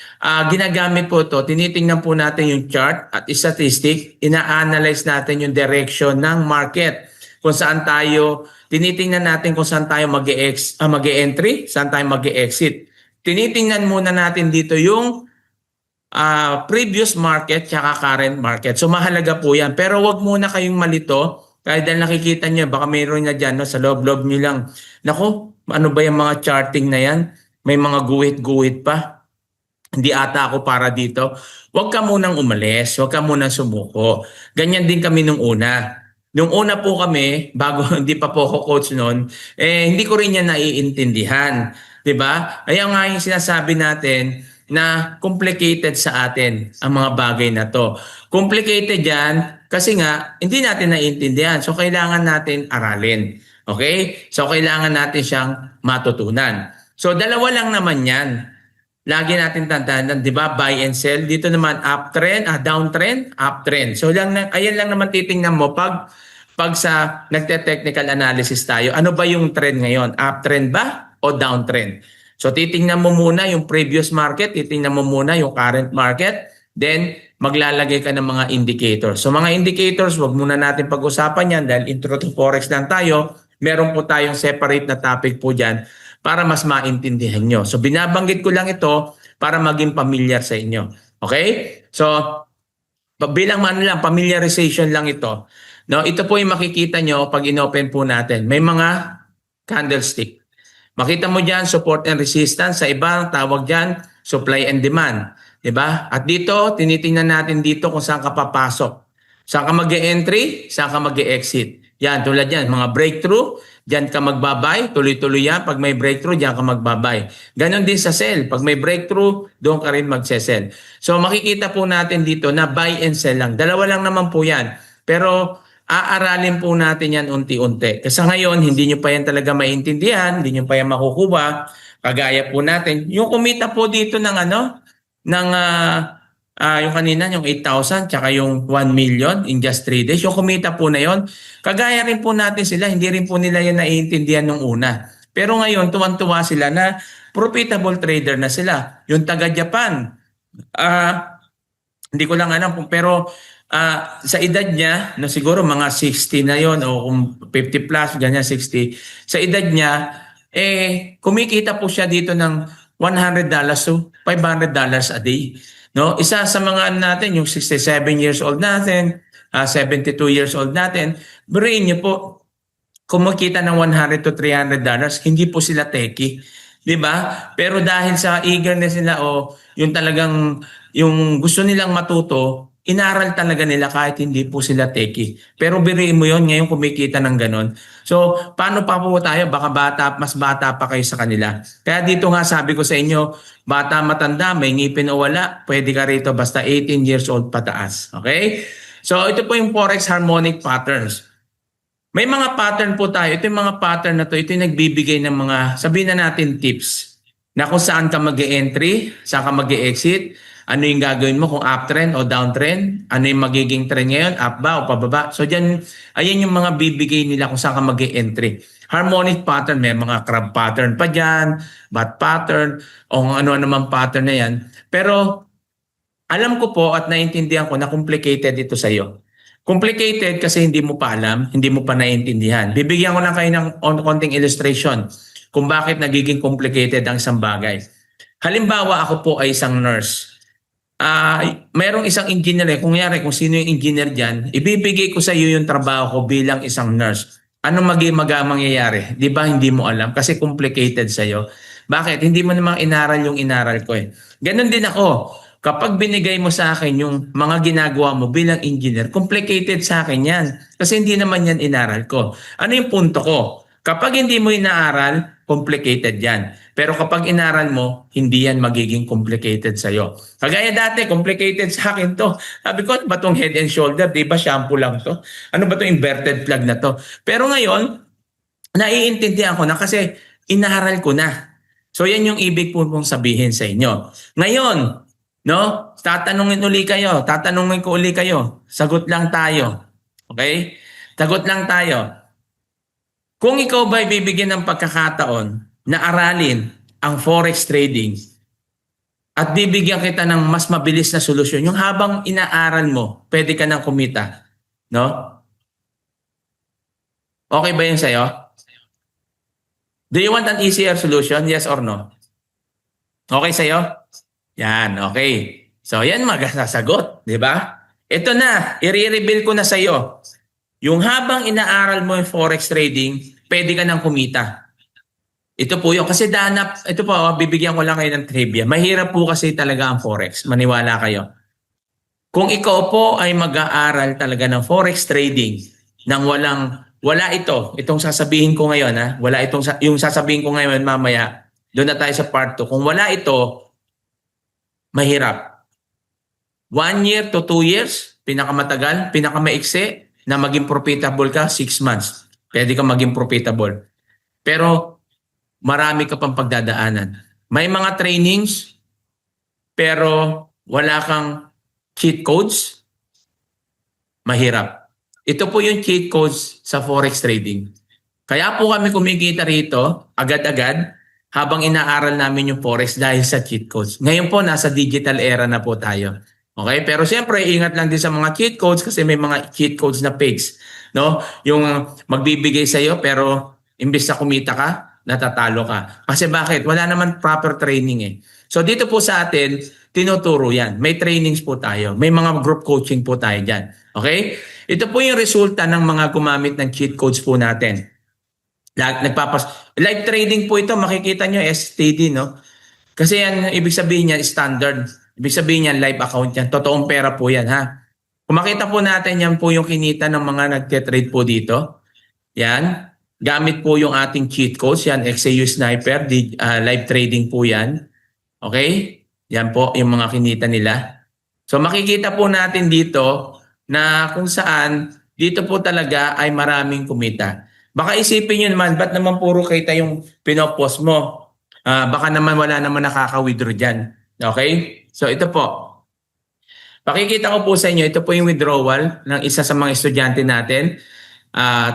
Speaker 2: ginagamit po ito, tinitingnan po natin yung chart at statistic, ina-analyze natin yung direction ng market. Kung saan tayo, tinitingnan natin kung saan tayo mag-e-entry, saan tayo mag-e-exit. Tinitingnan muna natin dito yung previous market tsaka current market. So mahalaga po yan. Pero wag muna kayong malito. Kahit dahil nakikita nyo, baka mayroon na dyan, no, sa loob-loob nyo lang. Naku, ano ba yung mga charting na yan? May mga guhit-guhit pa. Hindi ata ako para dito. Huwag ka munang umalis. Huwag ka munang sumuko. Ganyan din kami nung una. Nung una po kami, bago hindi pa po ako coach noon, hindi ko rin yan naiintindihan. 'Di ba? Kaya nga yung sinasabi natin na complicated sa atin ang mga bagay na to. Complicated yan kasi nga hindi natin naiintindihan. So kailangan natin aralin. Okay? So kailangan natin siyang matutunan. So dalawa lang naman yan. Lagi natin tandaan, di ba? Buy and sell. Dito naman uptrend, downtrend, uptrend. So ayan lang naman titingnan mo pag sa nagte-technical analysis tayo. Ano ba yung trend ngayon? Uptrend ba o downtrend? So titingnan mo muna yung previous market, titingnan mo muna yung current market, then maglalagay ka ng mga indicators. So mga indicators, wag muna natin pag-usapan yan dahil intro to forex lang tayo. Meron po tayong separate na topic po dyan para mas maintindihan nyo. So binabanggit ko lang ito para maging familiar sa inyo. Okay? So bilang lang, familiarization lang ito. No, ito po yung makikita nyo pag inopen po natin. May mga candlestick. Makita mo dyan, support and resistance. Sa iba, tawag dyan, supply and demand. Diba? At dito, tinitingnan natin dito kung saan ka papasok. Saan ka mag-e-entry, saan ka mag-e-exit. Yan, tulad yan, mga breakthrough, dyan ka magbabay, tuloy-tuloy yan. Pag may breakthrough, dyan ka magbabay. Ganon din sa sell. Pag may breakthrough, doon ka rin mag-sell. So makikita po natin dito na buy and sell lang. Dalawa lang naman po yan. Pero aaralin po natin yan unti-unti. Kasi ngayon, hindi nyo pa yan talaga maintindihan, hindi nyo pa yan makukuha. Kagaya po natin. Yung kumita po dito ng yung kanina, yung 8,000, tsaka yung 1 million in just 3 days. Yung kumita po na yon, kagaya rin po natin sila, hindi rin po nila yan naiintindihan nung una. Pero ngayon, tuwan-tuwa sila na profitable trader na sila. Yung taga-Japan, hindi ko lang alam, pero sa edad niya, no, siguro mga 60 na yon o kung 50 plus, ganyan 60. Sa edad niya, kumikita po siya dito ng $100 to $500 a day. No? Isa sa mga natin, yung 67 years old natin, 72 years old natin, brain niyo po, kumikita ng $100 to $300, hindi po sila techie. 'Di ba? Pero dahil sa eagerness nila o yung talagang yung gusto nilang matuto, inaral talaga nila kahit hindi po sila techie. Pero biriin mo yon, ngayon kumikita ng ganon. So, paano pa po tayo? Baka mas bata pa kayo sa kanila. Kaya dito nga sabi ko sa inyo, bata matanda, may ngipin o wala, pwede ka rito basta 18 years old pataas. Okay? So, ito po yung Forex Harmonic Patterns. May mga pattern po tayo. Ito yung mga pattern na to. Ito yung nagbibigay ng mga, sabihin na natin, tips. Na kung saan ka mag-e-entry, saan ka mag-e-exit, ano yung gagawin mo kung uptrend o downtrend, ano yung magiging trend ngayon, up ba o pababa. So dyan, ayan yung mga bibigay nila kung saan ka mag-e-entry. Harmonic pattern, may mga crab pattern pa dyan, bat pattern, o ano-ano man pattern na yan. Pero alam ko po at naiintindihan ko na complicated ito sa iyo. Complicated kasi hindi mo pa alam, hindi mo pa naiintindihan. Bibigyan ko lang kayo ng konting illustration kung bakit nagiging complicated ang isang bagay. Halimbawa, ako po ay isang nurse. Mayroong isang engineer, kung sino yung engineer dyan, ibibigay ko sa iyo yung trabaho ko bilang isang nurse. Ano mangyayari? Di ba hindi mo alam? Kasi complicated sa iyo. Bakit? Hindi mo namang inaral yung inaral ko eh. Ganon din ako. Kapag binigay mo sa akin yung mga ginagawa mo bilang engineer, complicated sa akin yan. Kasi hindi naman yan inaral ko. Ano yung punto ko? Kapag hindi mo inaaral, complicated yan. Pero kapag inaral mo, hindi yan magiging complicated sa'yo. Kagaya dati, complicated sa akin to. Sabi ko, ano ba itong head and shoulder? Di ba shampoo lang to? Ano ba itong inverted flag na to? Pero ngayon, naiintindihan ko na kasi inaaral ko na. So yan yung ibig po kong sabihin sa inyo. Ngayon, No? Tatanungin ko uli kayo. Sagot lang tayo. Okay? Sagot lang tayo. Kung ikaw ba bibigyan ng pagkakataon na aralin ang forex trading at bibigyan kita ng mas mabilis na solusyon, yung habang inaaral mo, pwede ka nang kumita. No? Okay ba yun sa'yo? Do you want an easier solution? Yes or no? Okay sa'yo? Yan, okay. So, yan magasasagot, di ba? Ito na, i-reveal ko na sa'yo. Yung habang inaaral mo yung forex trading, pwede ka nang kumita. Ito po yun. Kasi ito po, bibigyan ko lang kayo ng trivia. Mahirap po kasi talaga ang forex. Maniwala kayo. Kung ikaw po ay mag-aaral talaga ng forex trading nang wala itong sasabihin ko ngayon, ha? Yung sasabihin ko ngayon mamaya, doon na tayo sa part 2. Kung wala ito, mahirap. 1 year to 2 years, pinakamatagal, pinakamaiksi, na maging profitable ka, 6 months. Pwede ka maging profitable. Pero marami ka pang pagdadaanan. May mga trainings, pero wala kang cheat codes, mahirap. Ito po yung cheat codes sa forex trading. Kaya po kami kumikita rito, agad-agad, habang inaaral namin yung forex dahil sa cheat codes. Ngayon po, nasa digital era na po tayo. Okay? Pero siyempre, ingat lang din sa mga cheat codes kasi may mga cheat codes na fakes. No? Yung magbibigay sa'yo pero imbes na kumita ka, natatalo ka. Kasi bakit? Wala naman proper training eh. So dito po sa atin, tinuturo yan. May trainings po tayo. May mga group coaching po tayo dyan. Okay? Ito po yung resulta ng mga gumamit ng cheat codes po natin. Live trading po ito, makikita nyo STD, no? Kasi yan, ibig sabihin niya, standard. Ibig sabihin niya, live account yan. Totoong pera po yan, ha? Kung makita po natin, yan po yung kinita ng mga nagte-trade po dito. Yan. Gamit po yung ating cheat codes. Yan, XAU Sniper. Live trading po yan. Okay? Yan po yung mga kinita nila. So makikita po natin dito na kung saan dito po talaga ay maraming kumita. Baka isipin nyo naman, ba't naman puro kita yung pinopost mo? Baka naman wala naman nakaka-withdraw dyan. Okay? So ito po. Pakikita ko po sa inyo, ito po yung withdrawal ng isa sa mga estudyante natin.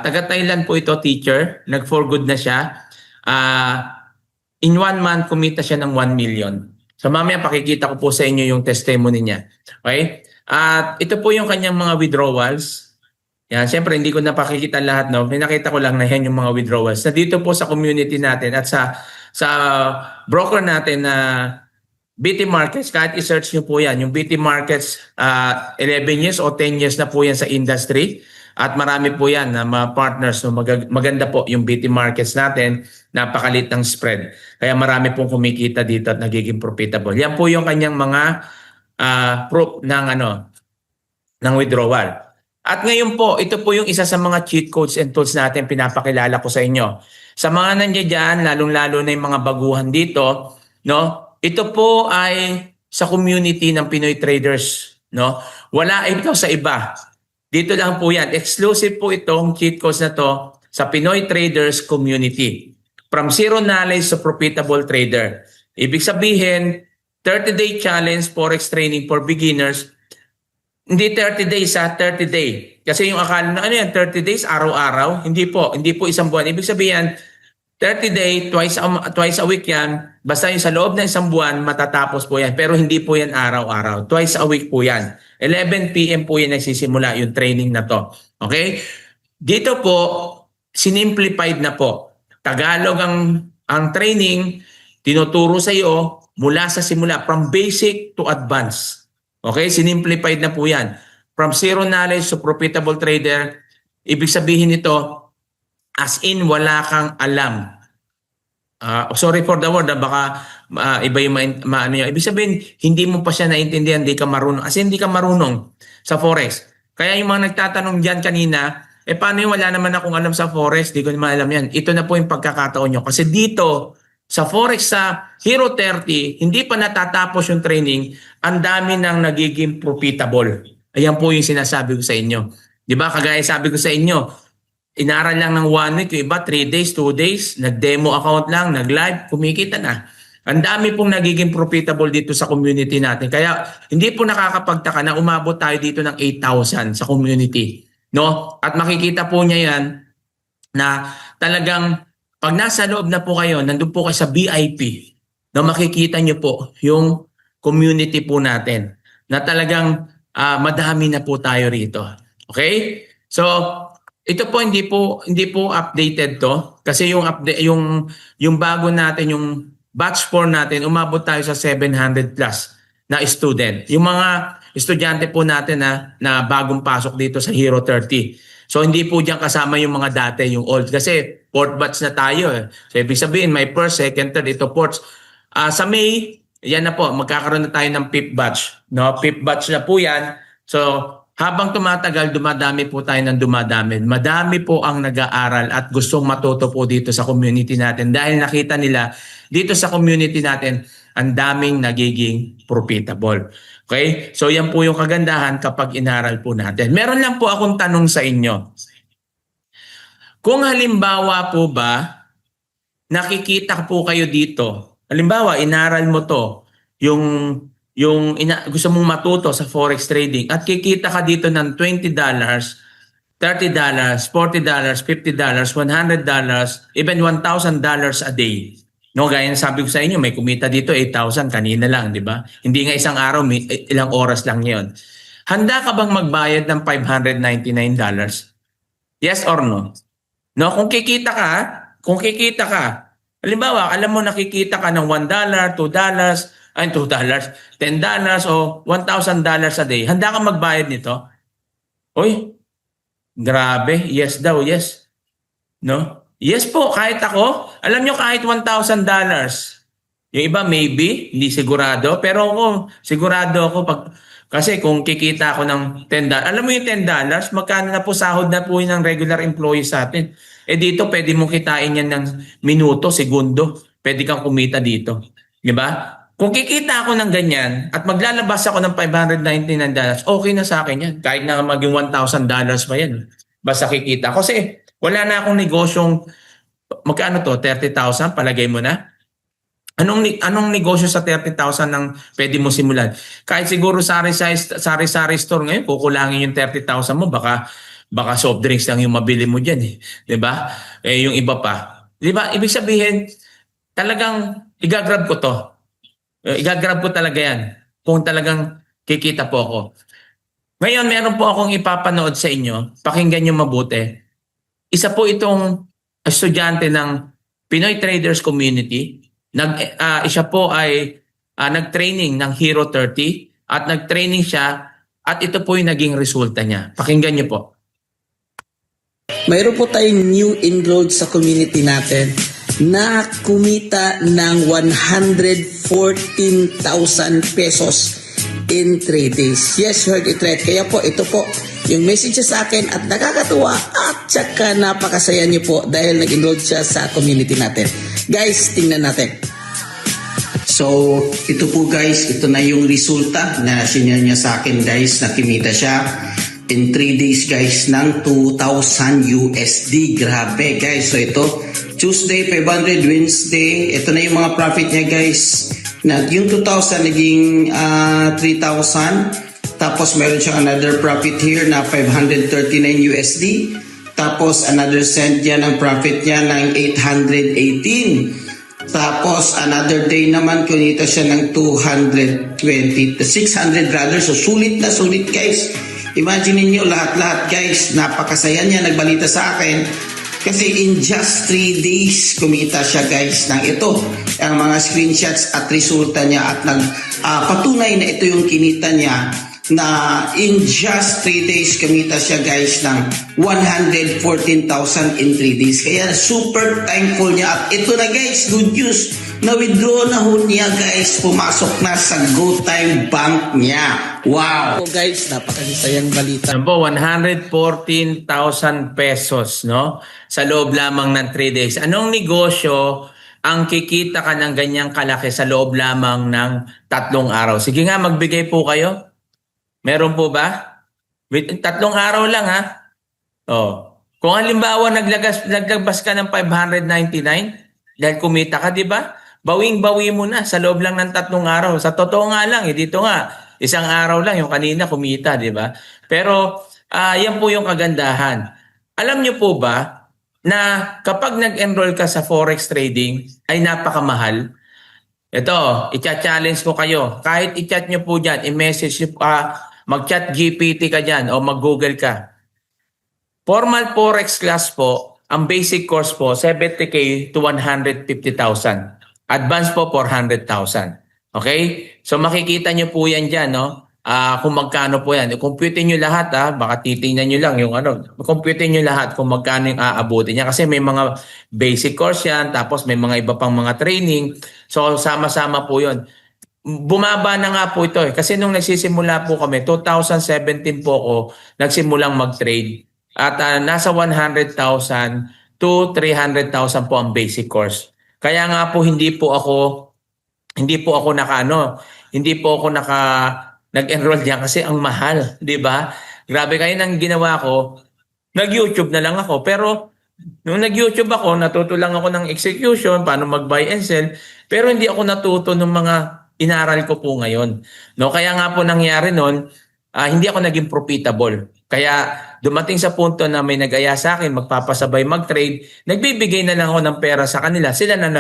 Speaker 2: Taga Thailand po ito, teacher. Nag-for good na siya. In 1 month, kumita siya ng 1 million. So mamaya pakikita ko po sa inyo yung testimony niya. Okay? At ito po yung kanyang mga withdrawals. Yan, siyempre hindi ko napakikita lahat, no. Pinakita ko lang na yan yung mga withdrawals. Na dito po sa community natin at sa broker natin na BT Markets, kahit i-search nyo po yan. Yung BT Markets, 11 years o 10 years na po yan sa industry. At marami po yan na mga partners. So maganda po yung BT Markets natin. Napakalit ng spread. Kaya marami pong kumikita dito at nagiging profitable. Yan po yung kanyang mga proof ng withdrawal. At ngayon po, ito po yung isa sa mga cheat codes and tools natin pinapakilala ko sa inyo. Sa mga nandiyan dyan, lalong-lalo na yung mga baguhan dito, no? Ito po ay sa community ng Pinoy traders, no? Wala ito sa iba. Dito lang po yan. Exclusive po itong cheat codes na to sa Pinoy traders community. From zero knowledge to profitable trader. Ibig sabihin, 30-day challenge forex training for beginners. Hindi 30 days 30 day. Kasi yung akala na 30 days araw-araw, hindi po isang buwan. Ibig sabihin 30 day twice a week yan. Basta yung sa loob ng isang buwan matatapos po yan. Pero hindi po yan araw-araw. Twice a week po yan. 11 PM po yan nagsisimula yung training na to. Okay? Dito po sinimplified na po. Tagalog ang training, tinuturo sa iyo mula sa simula from basic to advanced. Okay, sinimplified na po yan. From zero knowledge to profitable trader, ibig sabihin nito, as in wala kang alam. Sorry for the word, baka iba yung maano yun. Ibig sabihin, hindi mo pa siya naintindihan, hindi ka marunong. As in, hindi ka marunong sa forex. Kaya yung mga nagtatanong dyan kanina, paano yung wala naman akong alam sa forex, di ko naman alam yan. Ito na po yung pagkakataon nyo. Kasi dito, sa forex sa Hero 30, hindi pa natatapos yung training, ang dami nang nagiging profitable. Ayan po yung sinasabi ko sa inyo. Di ba? Kagaya sabi ko sa inyo, inaaral lang ng 1 week, yung iba 3 days, 2 days, nag-demo account lang, nag-live, kumikita na. Ang dami pong nagiging profitable dito sa community natin. Kaya hindi po nakakapagtaka na umabot tayo dito ng 8,000 sa community. No? At makikita po niya yan na talagang pag nasa loob na po kayo, nandun po kayo sa VIP, na makikita niyo po yung community po natin na talagang madami na po tayo rito. Okay? So, ito po hindi po updated to kasi yung update yung bago natin yung batch 4 natin umabot tayo sa 700 plus na student. Yung mga estudyante po natin na bagong pasok dito sa Hero 30. So hindi po diyan kasama yung mga dati, yung old kasi fourth batch na tayo eh. So ibig sabihin may first, second, third, ito fourth. Sa May, yan na po, magkakaroon na tayo ng fifth batch. No, fifth batch na po yan. So habang tumatagal, dumadami po tayo ng dumadami. Madami po ang nag-aaral at gustong matuto po dito sa community natin dahil nakita nila dito sa community natin ang daming nagiging profitable. Okay? So yan po yung kagandahan kapag inaral po natin. Meron lang po akong tanong sa inyo. Kung halimbawa po ba nakikita po kayo dito, halimbawa inaral mo to, gusto mong matuto sa forex trading at kikita ka dito ng $20, $30, $40, $50, $100, even $1,000 a day. No, gaya ng sabi ko sa inyo, may kumita dito 8,000 kanina lang, di ba? Hindi nga isang araw, ilang oras lang 'yon. Handa ka bang magbayad ng $599? Yes or no? No, kung kikita ka, halimbawa, alam mo nakikita ka ng $1, $2, $2, $10 o $1,000 a day. Handa ka magbayad nito? Uy, grabe. Yes daw, yes. No? Yes po, kahit ako. Alam nyo, kahit $1,000. Yung iba maybe, hindi sigurado. Pero ako, sigurado ako kasi kung kikita ako ng $10. Alam mo yung $10, magkano na po sahod na po yun ng regular employee sa atin. Eh dito, pwede mong kitain yan ng minuto, segundo. Pwede kang kumita dito. Di ba? Kung kikita ako ng ganyan at maglalabas ako ng $599, okay na sa akin yan. Kahit na maging $1,000 pa yan. Basta kikita. Kasi wala na akong negosyong, magkano to? 30,000? Palagay mo na? Anong negosyo sa 30,000 nang pwede mo simulan? Kahit siguro sari-sari store ngayon, kukulangin yung 30,000 mo, baka soft drinks lang yung mabili mo diyan eh. 'Di ba? Eh yung iba pa. 'Di ba? Ibig sabihin, talagang igagrab ko to. Igagrab ko talaga 'yan. Kung talagang kikita po ako. Ngayon, meron po akong ipapanood sa inyo. Pakinggan niyo mabuti. Isa po itong estudyante ng Pinoy Traders Community. Siya po ay nag-training ng Hero 30 at nag-training siya at ito po yung naging resulta niya. Pakinggan niyo po.
Speaker 3: Mayroon po tayong new enrolled sa community natin na kumita ng 114,000 pesos in 3 days. Yes, you heard it right. Kaya po, ito po yung message sa akin at nakakatuwa at saka napakasaya niyo po dahil nag-enroll siya sa community natin. Guys, tingnan natin. So, ito po guys, ito na yung resulta na sinare niya sa akin guys, na kimita siya in 3 days guys ng 2,000 USD. Grabe guys. So ito, Tuesday, 500, Wednesday, ito na yung mga profit niya guys. Na yung 2,000 naging 3,000. Tapos meron siyang another profit here na 539 USD. Tapos another cent yan ang profit niya ng 818. Tapos another day naman kunita siya ng 600 rather. So sulit na sulit guys. Imagine niyo lahat-lahat guys, napakasaya niya, nagbalita sa akin. Kasi in just 3 days kumita siya guys ng ito. Ang mga screenshots at resulta niya at patunay na ito yung kinita niya na in just 3 days kumita siya guys ng 114,000 in 3 days. Kaya super thankful niya. At ito na guys, good news. Na-withdraw na ho niya guys. Pumasok na sa GoTime Bank niya. Wow! So guys, napakasayang balita.
Speaker 2: Ano po, 114,000 pesos, no? Sa loob lamang ng 3 days. Anong negosyo ang kikita ka ng ganyang kalaki sa loob lamang ng 3 araw? Sige nga, magbigay po kayo. Meron po ba? 3 araw lang ha. Oh. Kung halimbawa naglabas ka ng 599 dahil kumita ka, di ba? bawing-bawi mo na sa loob lang ng 3 araw. Sa totoo nga lang, dito nga, 1 araw lang, yung kanina kumita, di ba? Pero yan po yung kagandahan. Alam nyo po ba na kapag nag-enroll ka sa forex trading ay napakamahal? Ito, i-challenge ko kayo. Kahit i-chat nyo po dyan, i-message nyo, mag-chat GPT ka dyan o mag-Google ka. Formal forex class po, ang basic course po, 70K to 150,000. Advance po, 400,000. Okay? So makikita nyo po yan dyan, no? Kung magkano po yan. Compute nyo lahat, baka titingnan nyo lang yung ano. Compute nyo lahat kung magkano yung aabutin niya. Kasi may mga basic course yan, tapos may mga iba pang mga training. So sama-sama po yun. Bumaba na nga po ito. Kasi nung nagsisimula po kami, 2017 po ako, nagsimulang mag-trade. At nasa 100,000 to 300,000 po ang basic course. Kaya nga po hindi po ako nag-enroll diyan kasi ang mahal, 'di ba? Grabe kayo nang ginawa ko. Nag-YouTube na lang ako, pero nung nag-YouTube ako, natuto lang ako ng execution, paano mag-buy and sell, pero hindi ako natuto ng mga inaral ko po ngayon. No, kaya nga po nangyari noon, hindi ako naging profitable. Kaya dumating sa punto na may nag-aya sa akin, magpapasabay mag-trade, nagbibigay na lang ako ng pera sa kanila. Sila na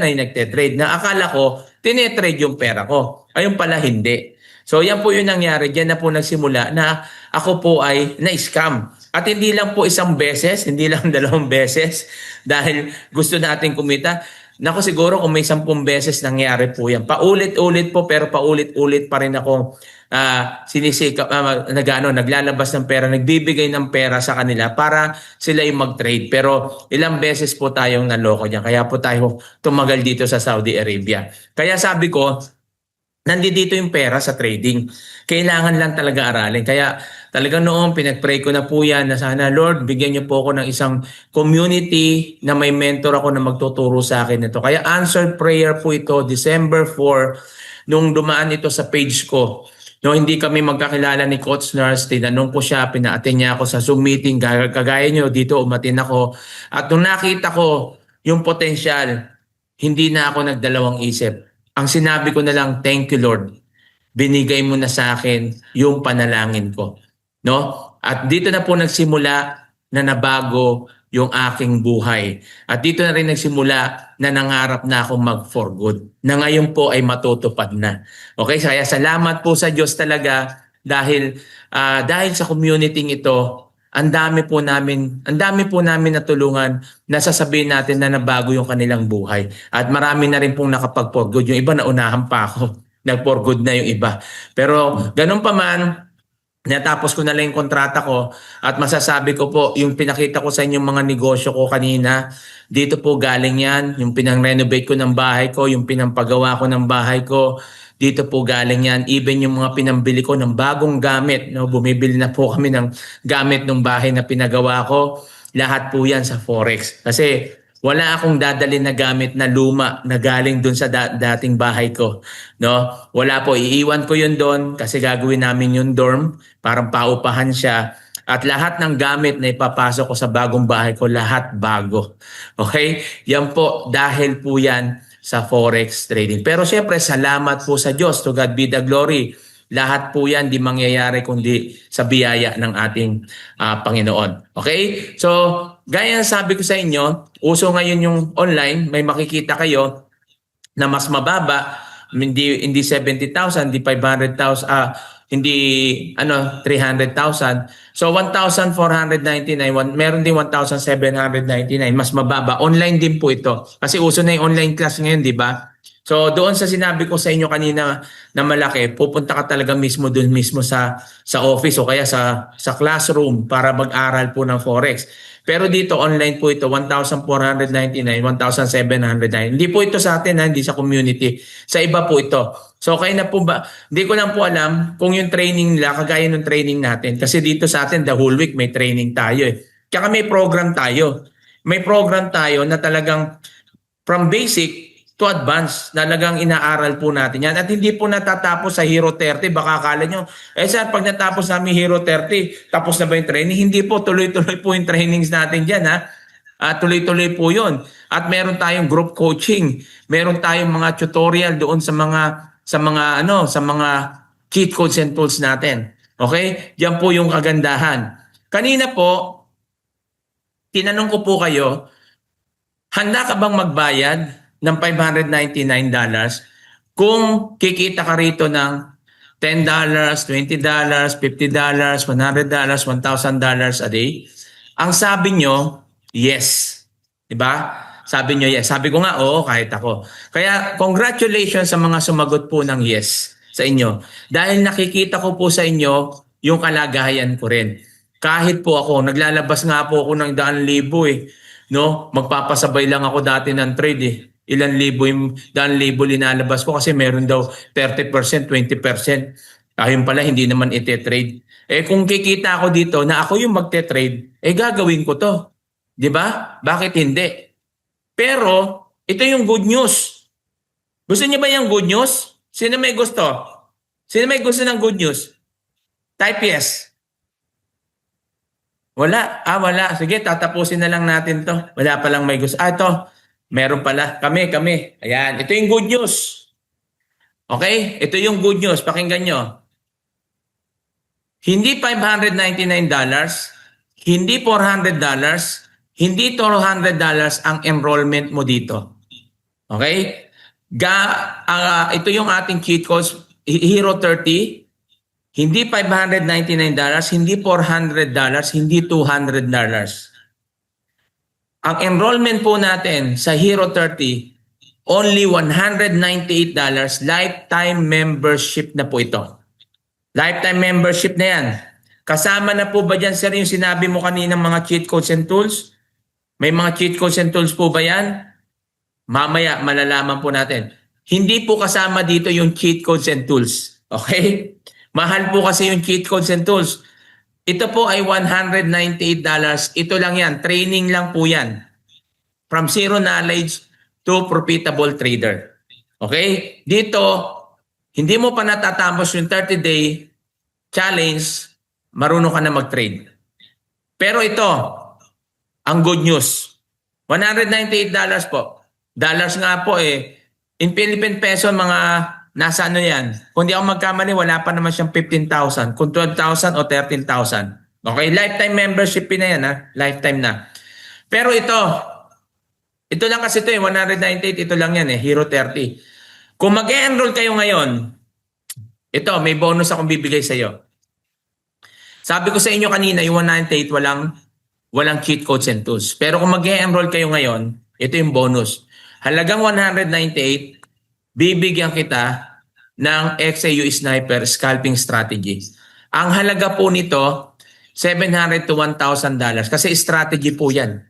Speaker 2: yung nagte-trade. Na akala ko, tinetrade yung pera ko. Ayun pala, hindi. So yan po yung nangyari. Diyan na po nagsimula na ako po ay na-scam. At hindi lang po isang beses, hindi lang 2 beses dahil gusto natin kumita. Naku, siguro kung may 10 beses nangyari po yan. Paulit-ulit po, pero paulit-ulit pa rin ako sinisikap, naglalabas ng pera, nagbibigay ng pera sa kanila para sila yung mag-trade. Pero ilang beses po tayong naloko dyan. Kaya po tayo tumagal dito sa Saudi Arabia. Kaya sabi ko, nandito yung pera sa trading. Kailangan lang talaga aralin. Kaya talagang noon, pinag-pray ko na po yan na sana, Lord, bigyan niyo po ako ng isang community na may mentor ako na magtuturo sa akin nito. Kaya answered prayer po ito, December 4, nung dumaan ito sa page ko. No, hindi kami magkakilala ni Coach Nars, tinanong ko siya, pina-attend niya ako sa Zoom meeting, kagaya niyo, dito umatin ako. At nung nakita ko yung potensyal, hindi na ako nagdalawang isip. Ang sinabi ko na lang, thank you Lord. Binigay mo na sa akin yung panalangin ko. No? At dito na po nagsimula na nabago yung aking buhay. At dito na rin nagsimula na nangarap na akong mag-for good. Na ngayon po ay matutupad na. Okay? Kaya salamat po sa Diyos talaga dahil sa community ito, ang dami po namin natulungan na sasabihin natin na nabago yung kanilang buhay. At marami na rin pong nakapag-for good. Yung iba naunahan pa ako. Nag-for good na yung iba. Pero ganun pa man, natapos ko na lang yung kontrata ko at masasabi ko po, yung pinakita ko sa inyo mga negosyo ko kanina, dito po galing yan. Yung pinang-renovate ko ng bahay ko, yung pinampagawa ko ng bahay ko, dito po galing yan. Even yung mga pinambili ko ng bagong gamit, no? Bumibili na po kami ng gamit ng bahay na pinagawa ko. Lahat po yan sa Forex. Kasi wala akong dadalhin na gamit na luma na galing dun sa dating bahay ko. No? Wala po. Iiwan ko yun doon kasi gagawin namin yung dorm. Parang paupahan siya. At lahat ng gamit na ipapasok ko sa bagong bahay ko, lahat bago. Okay? Yan po. Dahil po yan sa Forex trading. Pero syempre, salamat po sa Diyos. To God be the glory. Lahat po yan di mangyayari kundi sa biyaya ng ating Panginoon. Okay? So, gaya na sabi ko sa inyo, uso ngayon yung online, may makikita kayo na mas mababa, hindi 70,000, hindi 500,000, hindi 300,000. So 1,499, meron din 1,799, mas mababa. Online din po ito. Kasi uso na yung online class ngayon, di ba? So doon sa sinabi ko sa inyo kanina na malaki, pupunta ka talaga mismo doon mismo sa office o kaya sa classroom para mag-aral po ng Forex. Pero dito online po ito 1,499, 1,709. Hindi po ito sa atin, hindi sa community. Sa iba po ito. So kaya na po ba, hindi ko lang po alam kung yung training nila kagaya ng training natin. Kasi dito sa atin the whole week may training tayo eh. Kaya may program tayo. May program tayo na talagang from basic to advance, talagang inaaral po natin yan. At hindi po natatapos sa Hero 30. Baka akala nyo, sir, pag natapos namin Hero 30, tapos na ba yung training? Hindi po, tuloy-tuloy po yung trainings natin dyan, ha? Tuloy-tuloy po yun. At meron tayong group coaching. Meron tayong mga tutorial doon sa mga cheat codes and tools natin. Okay? Yan po yung kagandahan. Kanina po, tinanong ko po kayo, handa ka bang magbayad ng $599 kung kikita ka rito ng $10, $20, $50, $100, $1,000 a day? Ang sabi nyo, yes. Diba? Sabi nyo yes. Sabi ko nga, oo, kahit ako. Kaya congratulations sa mga sumagot po ng yes sa inyo. Dahil nakikita ko po sa inyo yung kalagayan ko rin. Kahit po ako, naglalabas nga po ako ng 100,000 eh. No? Magpapasabay lang ako dati ng trade eh. Ilan libo yung 100,000 linalabas ko kasi meron daw 30%, 20%. Ayun pala, hindi naman ite-trade. Kung kikita ako dito na ako yung magte-trade, gagawin ko to. Di ba? Bakit hindi? Pero, ito yung good news. Gusto niyo ba yung good news? Sino may gusto? Sino may gusto ng good news? Type yes. Wala. Wala. Sige, tatapusin na lang natin to. Wala palang may gusto. Ito. Meron pala. Kami. Ayan. Ito yung good news. Okay? Ito yung good news. Pakinggan nyo. Hindi $599, hindi $400, hindi $200 ang enrollment mo dito. Okay? Ito yung ating cheat codes, Hero 30. Hindi $599, hindi $400, hindi $200. Ang enrollment po natin sa Hero 30, only $198, lifetime membership na po ito. Lifetime membership na yan. Kasama na po ba dyan, sir, yung sinabi mo kanina mga cheat codes and tools? May mga cheat codes and tools po ba yan? Mamaya, malalaman po natin. Hindi po kasama dito yung cheat codes and tools. Okay? Mahal po kasi yung cheat codes and tools. Ito po ay $198. Ito lang yan. Training lang po yan. From zero knowledge to profitable trader. Okay? Dito, hindi mo pa natatapos yung 30-day challenge, marunong ka na mag-trade. Pero ito, ang good news. $198 po. Dollars nga po in Philippine peso, mga nasa ano yan. Kung di ako magkamali, wala pa naman siyang 15,000. Kung 12,000 o 13,000. Okay, lifetime membership na yan ha. Lifetime na. Pero ito lang kasi ito 198, ito lang yan Hero 30. Kung mag-enroll kayo ngayon, ito, may bonus akong bibigay sa iyo. Sabi ko sa inyo kanina, yung 198, walang cheat codes and tools. Pero kung mag-enroll kayo ngayon, ito yung bonus. Halagang 198, bibigyan kita ng XAU Sniper Scalping Strategy. Ang halaga po nito, $700 to $1,000 kasi strategy po yan.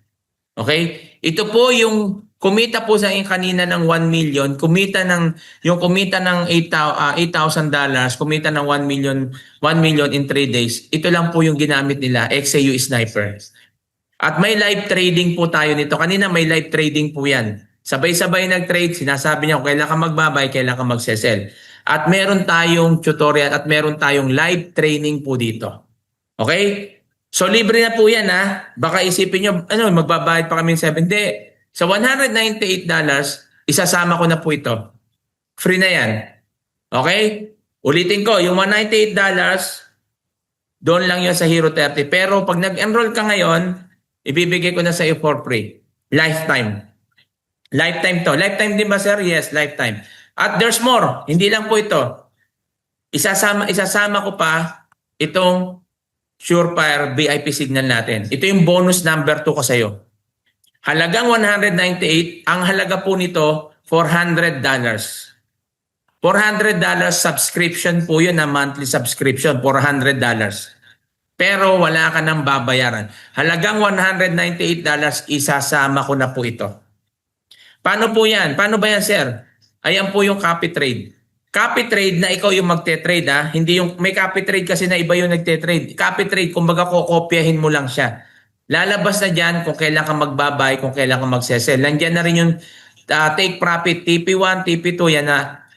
Speaker 2: Okay? Ito po yung kumita po sa inyo kanina ng 1 million, kumita ng $8,000, kumita ng 1 million in 3 days. Ito lang po yung ginamit nila, XAU Sniper. At may live trading po tayo nito. Kanina may live trading po yan. Sabay-sabay nag-trade, sinasabi niya kung kailan ka magbabay, kailan ka magsesell. At meron tayong tutorial at meron tayong live training po dito. Okay? So libre na po yan Baka isipin nyo, magbabayad pa kami ng 7 day. Sa $198, isasama ko na po ito. Free na yan. Okay? Ulitin ko, yung $198, doon lang yun sa Hero 30. Pero pag nag-enroll ka ngayon, ibibigay ko na sa iyo for free. Lifetime. Lifetime to. Lifetime din ba, sir? Yes, lifetime. At there's more. Hindi lang po ito. Isasama ko pa itong Surefire VIP signal natin. Ito yung bonus number 2 ko sa iyo. Halagang 198, ang halaga po nito, $400. $400 subscription po yun na monthly subscription, $400. Pero wala ka nang babayaran. Halagang $198, isasama ko na po ito. Paano po yan? Paano ba yan, sir? Ayan po yung copy trade. Copy trade na ikaw yung magte-trade Hindi yung, may copy trade kasi na iba yung nagte-trade. Copy trade, kumbaga kokopyahin mo lang siya. Lalabas na dyan kung kailan ka magbabay, kung kailan ka magsesell. Nandiyan na rin yung take profit, TP1, TP2, yan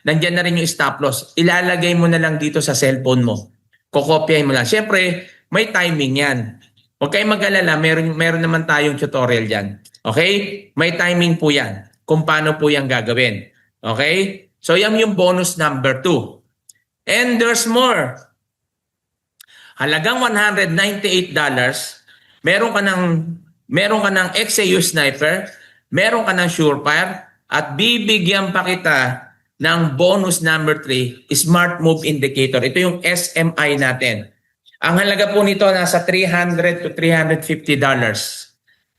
Speaker 2: nandiyan na rin yung stop loss. Ilalagay mo na lang dito sa cellphone mo. Kokopyahin mo lang. Siyempre, may timing yan. Huwag kayong mag-alala, meron naman tayong tutorial dyan. Okay? May timing po yan kung paano po yan gagawin. Okay? So yan yung bonus number 2. And there's more. Halagang $198, meron ka ng XAU Sniper, meron ka ng Surefire, at bibigyan pa kita ng bonus number 3, Smart Move Indicator. Ito yung SMI natin. Ang halaga po nito nasa $300 to $350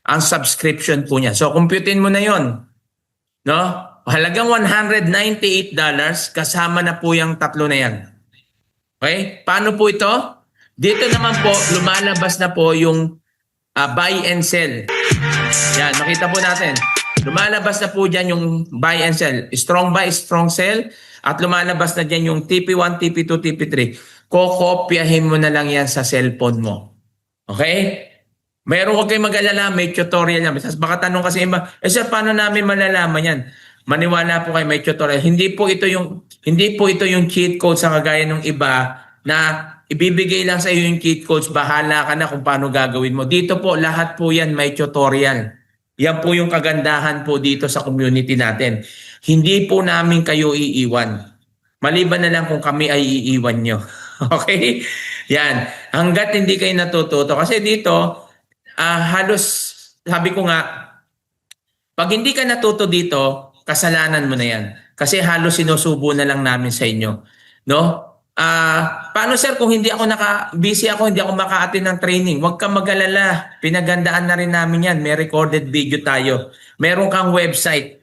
Speaker 2: ang subscription po niya. So computein mo na yon, no? Halagang $198 kasama na po yung tatlo na yan. Okay? Paano po ito? Dito naman po lumalabas na po yung buy and sell. Yan, makita po natin. Lumalabas na po dyan yung buy and sell. Strong buy, strong sell. At lumalabas na dyan yung TP1, TP2, TP3. Kokopyahin mo na lang yan sa cellphone mo. Okay? Mayroon, huwag kayong mag-alala, may tutorial yan. Baka tanong kasi iba, sir, paano namin malalaman yan? Maniwala po kayo, may tutorial. Hindi po ito yung cheat code sa kagaya ng iba na ibibigay lang sa iyo yung cheat codes, bahala ka na kung paano gagawin mo. Dito po, lahat po yan may tutorial. Yan po yung kagandahan po dito sa community natin. Hindi po namin kayo iiwan. Maliban na lang kung kami ay iiwan nyo. Okay? Yan. Hanggat hindi kayo natututo. Kasi dito, halos, sabi ko nga, pag hindi ka natuto dito, kasalanan mo na yan. Kasi halos sinusubo na lang namin sa inyo. No? Paano sir kung hindi ako busy ako, hindi ako maka-attend ng training? Huwag kang mag-alala. Pinagandaan na rin namin yan. May recorded video tayo. Meron kang website.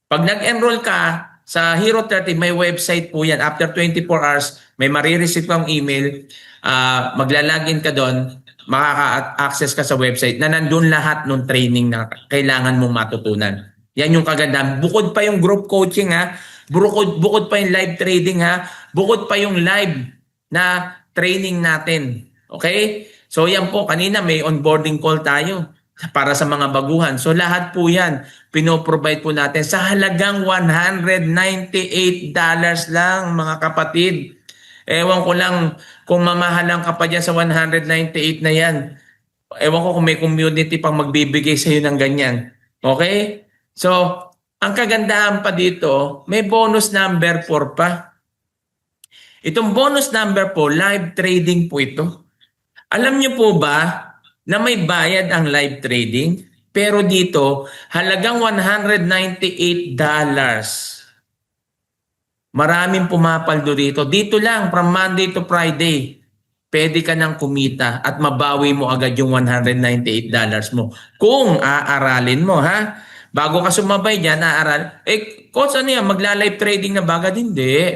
Speaker 2: Pag nag-enroll ka sa Hero 30, may website po yan. After 24 hours, may marireceive kang email. Maglalagin ka doon. Makaka-access ka sa website na nandun lahat ng training na kailangan mong matutunan. Yan yung kagandahan. Bukod pa yung group coaching ha. Bukod pa yung live trading ha. Bukod pa yung live na training natin. Okay? So yan po, kanina may onboarding call tayo para sa mga baguhan. So lahat po yan, pinoprovide po natin sa halagang $198 lang mga kapatid. Ewan ko lang kung mamahalang ka pa dyan sa 198 na yan. Ewan ko kung may community pang magbibigay sa iyo ng ganyan. Okay? So, ang kagandahan pa dito, may bonus number 4 pa. Itong bonus number po, live trading po ito. Alam niyo po ba na may bayad ang live trading? Pero dito, halagang $198. Maraming pumapaldo dito. Dito lang, from Monday to Friday, pwede ka nang kumita at mabawi mo agad yung $198 mo. Kung aaralin mo, ha? Bago ka sumabay dyan, aaral. Coach, ano yan? Magla-live trading na bagad? Hindi.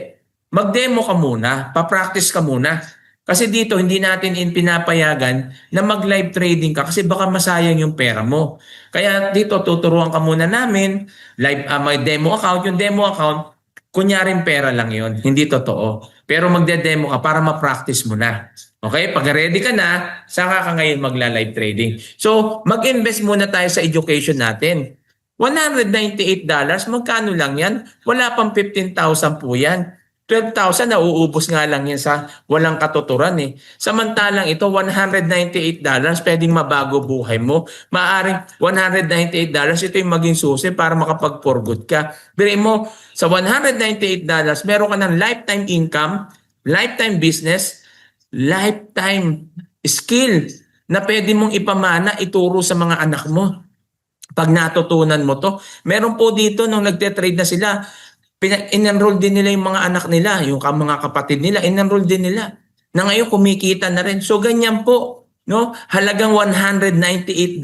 Speaker 2: Mag-demo ka muna. Pa-practice ka muna. Kasi dito, hindi natin pinapayagan na mag-live trading ka kasi baka masayang yung pera mo. Kaya dito, tuturuan ka muna namin. May demo account. Yung demo account, kunyaring pera lang yon, hindi totoo. Pero magde-demo ka para ma-practice mo na. Okay? Pag ready ka na, saka ka ngayon magla-live trading. So, mag-invest muna tayo sa education natin. $198, magkano lang yan? Wala pang 15,000 po yan. 12,000 na uubos nga lang yan sa walang katuturan eh. Samantalang ito, $198, pwedeng mabago buhay mo. Maaring $198, ito yung maging susi para makapag-forgood ka. Birin mo, sa $198, meron ka ng lifetime income, lifetime business, lifetime skill na pwede mong ipamana, ituro sa mga anak mo. Pag natutunan mo to, meron po dito nung nagte-trade na sila, in-enroll din nila yung mga anak nila, yung mga kapatid nila, in-enroll din nila. Na ngayon kumikita na rin. So ganyan po, no? Halagang $198,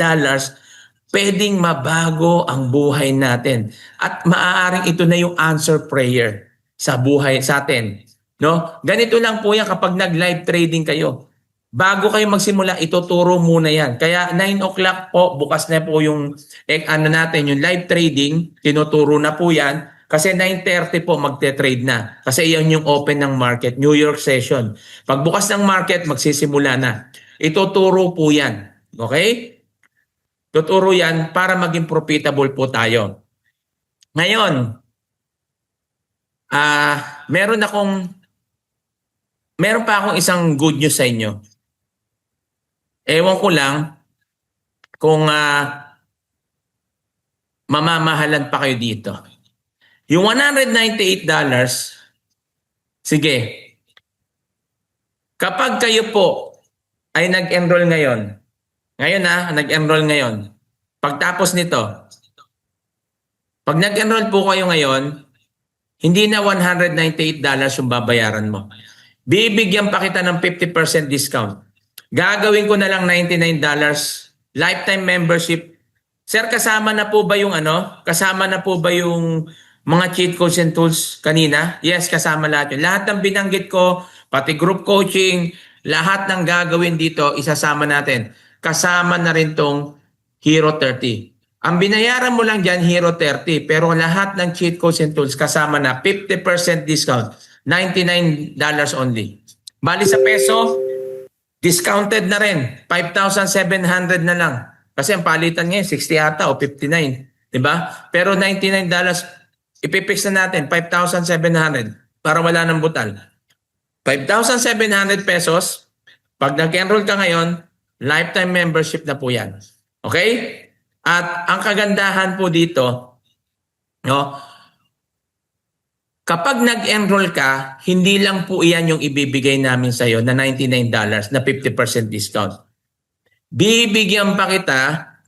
Speaker 2: pwedeng mabago ang buhay natin. At maaaring ito na yung answer prayer sa buhay sa atin, no? Ganito lang po yan kapag nag-live trading kayo. Bago kayo magsimula, ituturo muna yan. Kaya 9 o'clock po, bukas na po yung yung live trading, tinuturo na po yan. Kasi 9:30 po magte-trade na. Kasi iyon yung open ng market, New York session. Pagbukas ng market, magsisimula na. Ituturo po yan. Okay? Tuturo yan para maging profitable po tayo. Ngayon, meron pa akong isang good news sa inyo. Ewan ko lang kung mamamahalan pa kayo dito. Yung $198, sige, kapag kayo po ay nag-enroll ngayon, nag-enroll ngayon, pagtapos nito, pag nag-enroll po kayo ngayon, hindi na $198 yung babayaran mo. Bibigyan pa kita ng 50% discount. Gagawin ko na lang $99, lifetime membership. Sir, kasama na po ba yung Kasama na po ba yung mga cheat codes and tools kanina? Yes, kasama lahat yun. Lahat ng binanggit ko, pati group coaching, lahat ng gagawin dito, isasama natin. Kasama na rin tong Hero 30. Ang binayaran mo lang dyan, Hero 30. Pero lahat ng cheat codes and tools, kasama na 50% discount. $99 only. Bali sa peso, discounted na rin. 5,700 na lang. Kasi ang palitan ngayon, 60 ata o 59. Diba? Pero $99, ipipix na natin, 5,700 para wala ng butal. 5,700 pesos. Pag nag-enroll ka ngayon, lifetime membership na po yan. Okay? At ang kagandahan po dito, kapag nag-enroll ka, hindi lang po iyan yung ibibigay namin sa iyo na $99 na 50% discount. Bibigyan pa kita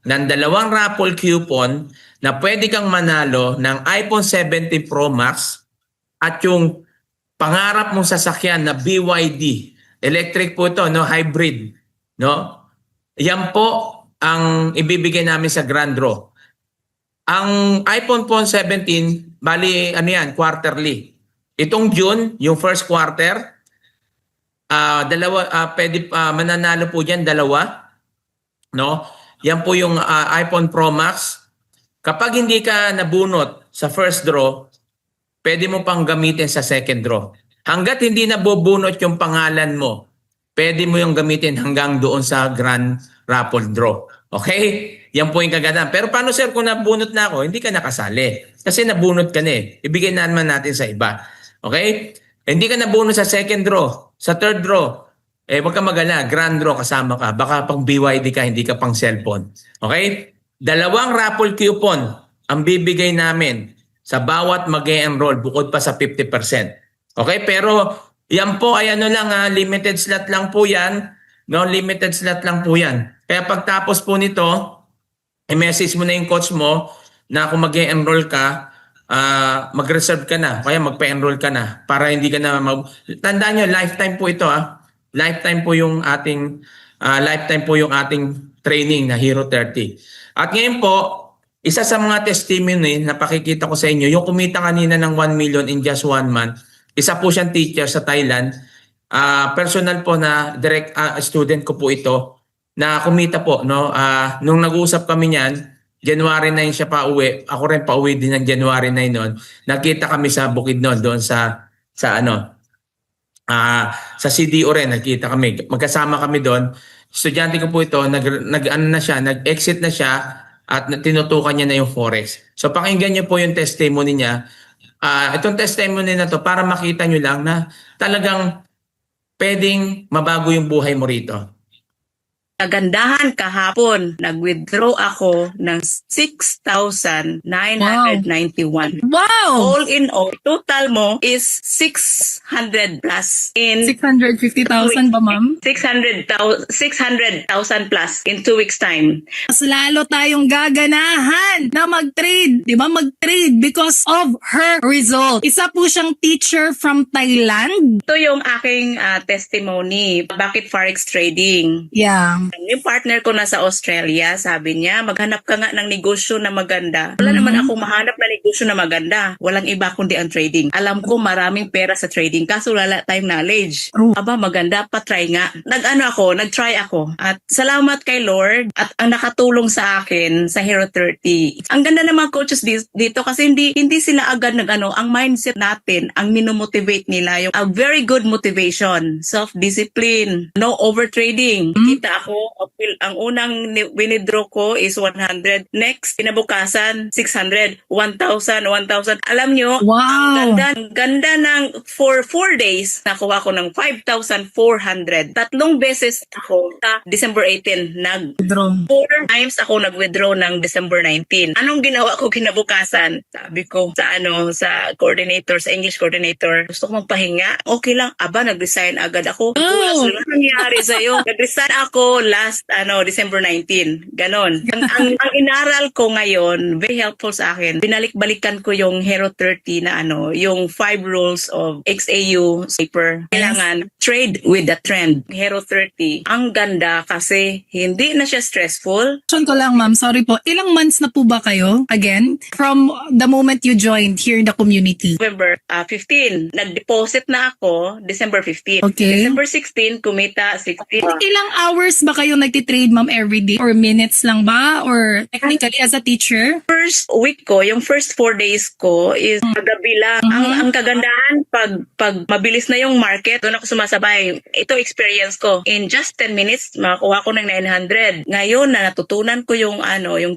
Speaker 2: ng 2 raffle coupon na pwede kang manalo ng iPhone 17 Pro Max at yung pangarap mong sasakyan na BYD. Electric po ito, hybrid. Yan po ang ibibigay namin sa Grand Draw. Ang iPhone 17, bali quarterly. Itong June, yung first quarter, mananalo po diyan 2. Yan po yung iPhone Pro Max. Kapag hindi ka nabunot sa first draw, pwede mo pang gamitin sa second draw. Hanggat hindi nabubunot yung pangalan mo, pwede mo yung gamitin hanggang doon sa grand raffle draw. Okay? Yan po yung kagandahan. Pero paano sir kung nabunot na ako, hindi ka nakasali. Kasi nabunot ka na eh. Ibigay naman natin sa iba. Okay? Hindi ka nabunot sa second draw, sa third draw. Huwag ka magala, grand draw kasama ka. Baka pang BYD ka, hindi ka pang cellphone. Okay? 2 raffle coupon ang bibigay namin sa bawat mag-e-enroll bukod pa sa 50%. Okay? Pero yan po ay limited slot lang po yan. Limited slot lang po yan. Kaya pagtapos po nito, i-message mo na yung coach mo na kung mag-e-enroll ka, mag-reserve ka na, kaya magpa-enroll ka na para hindi ka na tandaan nyo, lifetime po ito Lifetime po yung ating training na Hero 30. At ngayon po, isa sa mga testimony na pakikita ko sa inyo, yung kumita kanina ng 1 million in just 1 month, isa po siyang teacher sa Thailand. Personal po na direct student ko po ito na kumita po. Nung nag-uusap kami niyan, January 9 siya pa uwi. Ako rin pa uwi din ng January 9 noon. Nakita kami sa Bukidnon doon sa CDO rin, nakita kami. Magkasama kami doon. Estudyante ko po ito, nag-exit na siya at tinutukan niya na yung Forex. So pakinggan niyo po yung testimony niya. Itong testimony na to para makita niyo lang na talagang pwedeng mabago yung buhay mo rito.
Speaker 4: Kagandahan kahapon, nag-withdraw ako ng 6,991.
Speaker 5: Wow!
Speaker 4: All in all, total mo is 600 plus in
Speaker 5: 650,000 ba, ma'am?
Speaker 4: 600,000 plus in 2 weeks time.
Speaker 5: Mas lalo tayong gaganahan na mag-trade. Di ba? Mag-trade because of her result. Isa po siyang teacher from Thailand.
Speaker 4: Ito yung aking testimony. Bakit Forex trading?
Speaker 5: Yeah.
Speaker 4: Yung partner ko nasa Australia, sabi niya, maghanap ka nga ng negosyo na maganda. Wala naman akong mahanap na negosyo na maganda. Walang iba kundi ang trading. Alam ko maraming pera sa trading, kaso wala tayong knowledge. Aba, maganda, pa-try nga. Nag-try ako. At salamat kay Lord at ang nakatulong sa akin sa Hero 30. Ang ganda ng mga coaches dito kasi hindi sila agad ang mindset natin, ang minomotivate nila, yung a very good motivation, self-discipline, no overtrading. Kita ako, ang unang winidraw ko is 100. Next, kinabukasan, 600, 1,000, 1,000. Alam nyo,
Speaker 5: Wow!
Speaker 4: ang ganda ng for 4 days, nakuha ko ng 5,400. Tatlong beses ako sa December 18
Speaker 5: Draw.
Speaker 4: 4 times ako nag-withdraw ng December 19. Anong ginawa ko kinabukasan? Sabi ko sa coordinator, sa English coordinator, gusto ko magpahinga. Okay lang. Aba, nag-resign agad ako.
Speaker 5: Oh!
Speaker 4: Ano nangyari sa'yo? Nag-resign ako last December 19. Ganon. Ang inaral ko ngayon, very helpful sa akin. Binalik-balikan ko yung Hero 30 na yung 5 rules of XAU paper. Kailangan trade with the trend. Hero 30. Ang ganda kasi hindi na siya stressful.
Speaker 5: Question ko lang, ma'am. Sorry po. Ilang months na po ba kayo? Again, from the moment you joined here in the community.
Speaker 4: November 15. Nag-deposit na ako December 15.
Speaker 5: Okay.
Speaker 4: December 16, kumita 16.
Speaker 5: Ilang hours ba kayo nagtitrade, ma'am, everyday? Or minutes lang ba? Or technically as a teacher?
Speaker 4: First week ko, yung first 4 days ko is gabi lang. Ang kagandahan, pag mabilis na yung market, doon ako sumasabay. Ito experience ko. In just 10 minutes, makakuha ko ng 900. Ngayon na natutunan ko yung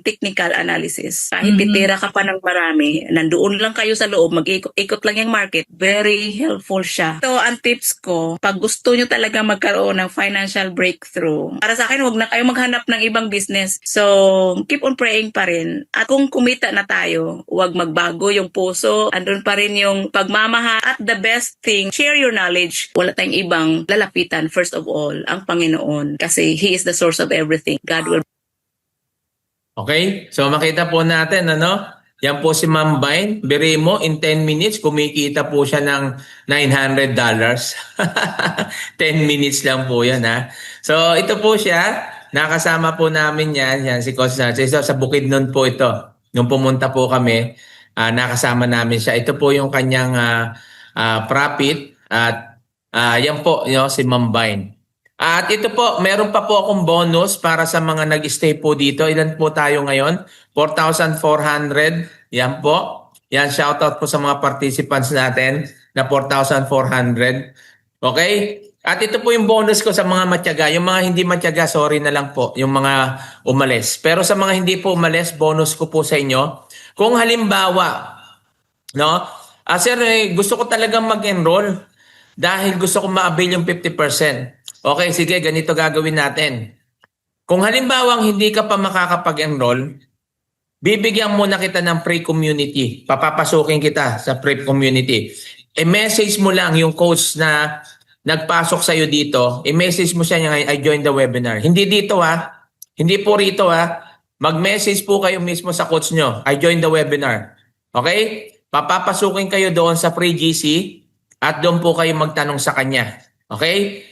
Speaker 4: technical analysis. Kahit titira ka pa ng marami, nandoon lang kayo sa loob, mag-ikot lang yung market. Very helpful siya. So, ang tips ko, pag gusto nyo talaga magkaroon ng financial breakthrough, para sa akin, huwag na kayo maghanap ng ibang business. So, keep on praying pa rin. At kung kumita na tayo, huwag magbago yung puso. Andun pa rin yung pagmamahal. At the best thing, share your knowledge. Wala tayong ibang lalapitan, first of all, ang Panginoon. Kasi He is the source of everything. God will.
Speaker 2: Okay? So makita po natin, yan po si Ma'am Vine. Biri mo, in 10 minutes, kumikita po siya ng $900. 10 minutes lang po yan, ha? So ito po siya. Nakasama po namin yan si Coach Narcis. Sa Bukidnon po ito. Nung pumunta po kami, nakasama namin siya. Ito po yung kanyang profit. At yan po, si Ma'am Vine. At ito po, meron pa po akong bonus para sa mga nag-stay po dito. Ilan po tayo ngayon? 4,400. Yan po. Yan, shoutout po sa mga participants natin na 4,400. Okay? At ito po yung bonus ko sa mga matyaga. Yung mga hindi matyaga, sorry na lang po. Yung mga umalis. Pero sa mga hindi po umalis, bonus ko po sa inyo. Kung halimbawa, sir, gusto ko talagang mag-enroll dahil gusto ko ma-avail yung 50%. Okay, sige, ganito gagawin natin. Kung halimbawa hindi ka pa makakapag-enroll, bibigyan muna kita ng pre-community. Papapasukin kita sa pre-community. I-message mo lang yung coach na nagpasok sa'yo dito. I-message mo siya niya, I joined the webinar. Hindi dito Hindi po rito Mag-message po kayo mismo sa coach nyo. I joined the webinar. Okay? Papapasukin kayo doon sa free GC at doon po kayo magtanong sa kanya. Okay?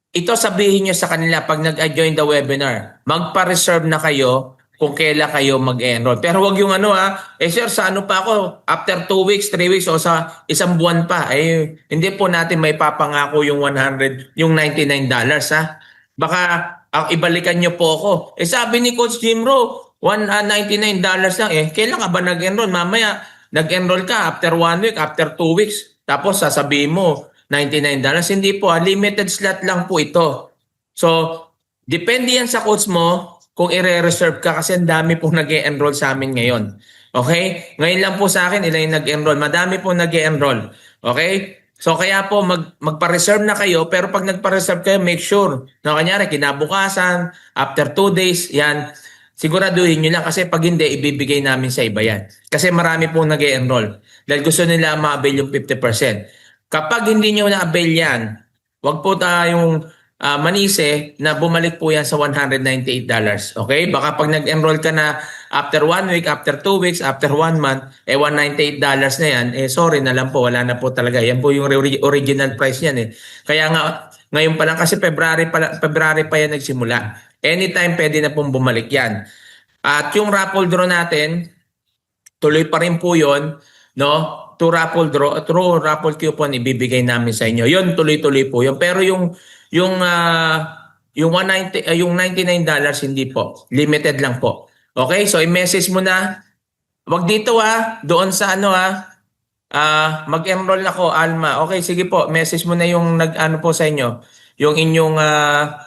Speaker 2: Ito sabihin nyo sa kanila pag nag-join the webinar. Magpa-reserve na kayo kung kailan kayo mag-enroll. Pero wag yung sir, sa pa ako? After 2 weeks, 3 weeks, o sa isang buwan pa. Hindi po natin may papangako yung yung $99 Baka ibalikan nyo po ako. Sabi ni Coach Jim Rowe, $199 lang. Kailan ka ba nag-enroll? Mamaya, nag-enroll ka after 1 week, after 2 weeks. Tapos sasabihin mo, $99. Hindi po, limited slot lang po ito. So, depende yan sa coach mo kung i-reserve ka kasi ang dami pong nag-e-enroll sa amin ngayon. Okay? Ngayon lang po sa akin, ilan yung nag-enroll. Madami pong nag-e-enroll. Okay? So, kaya po magpa-reserve na kayo pero pag nagpa-reserve kayo, make sure na kanyari, kinabukasan, after 2 days, yan, siguraduhin nyo lang kasi pag hindi, ibibigay namin sa iba yan. Kasi marami pong nag-e-enroll. Dahil gusto nila ma-avail yung 50%. Kapag hindi nyo na-avail yan, wag po tayong manise na bumalik po yan sa $198. Okay? Baka pag nag-enroll ka na after 1 week, after 2 weeks, after 1 month, $198 na yan, sorry na lang po, wala na po talaga. Yan po yung original price yan Kaya nga, ngayon pa lang kasi February pa yan nagsimula. Anytime pwede na pong bumalik yan. At yung raffle draw natin, tuloy pa rin po yun, to raffle draw, through raffle coupon ibibigay namin sa inyo. Yun, tuloy-tuloy po yun. Pero yung $199 hindi po. Limited lang po. Okay? So, i-message mo na. Wag dito doon sa mag-enroll ako, Alma. Okay, sige po. Message mo na yung po sa inyo. Yung inyong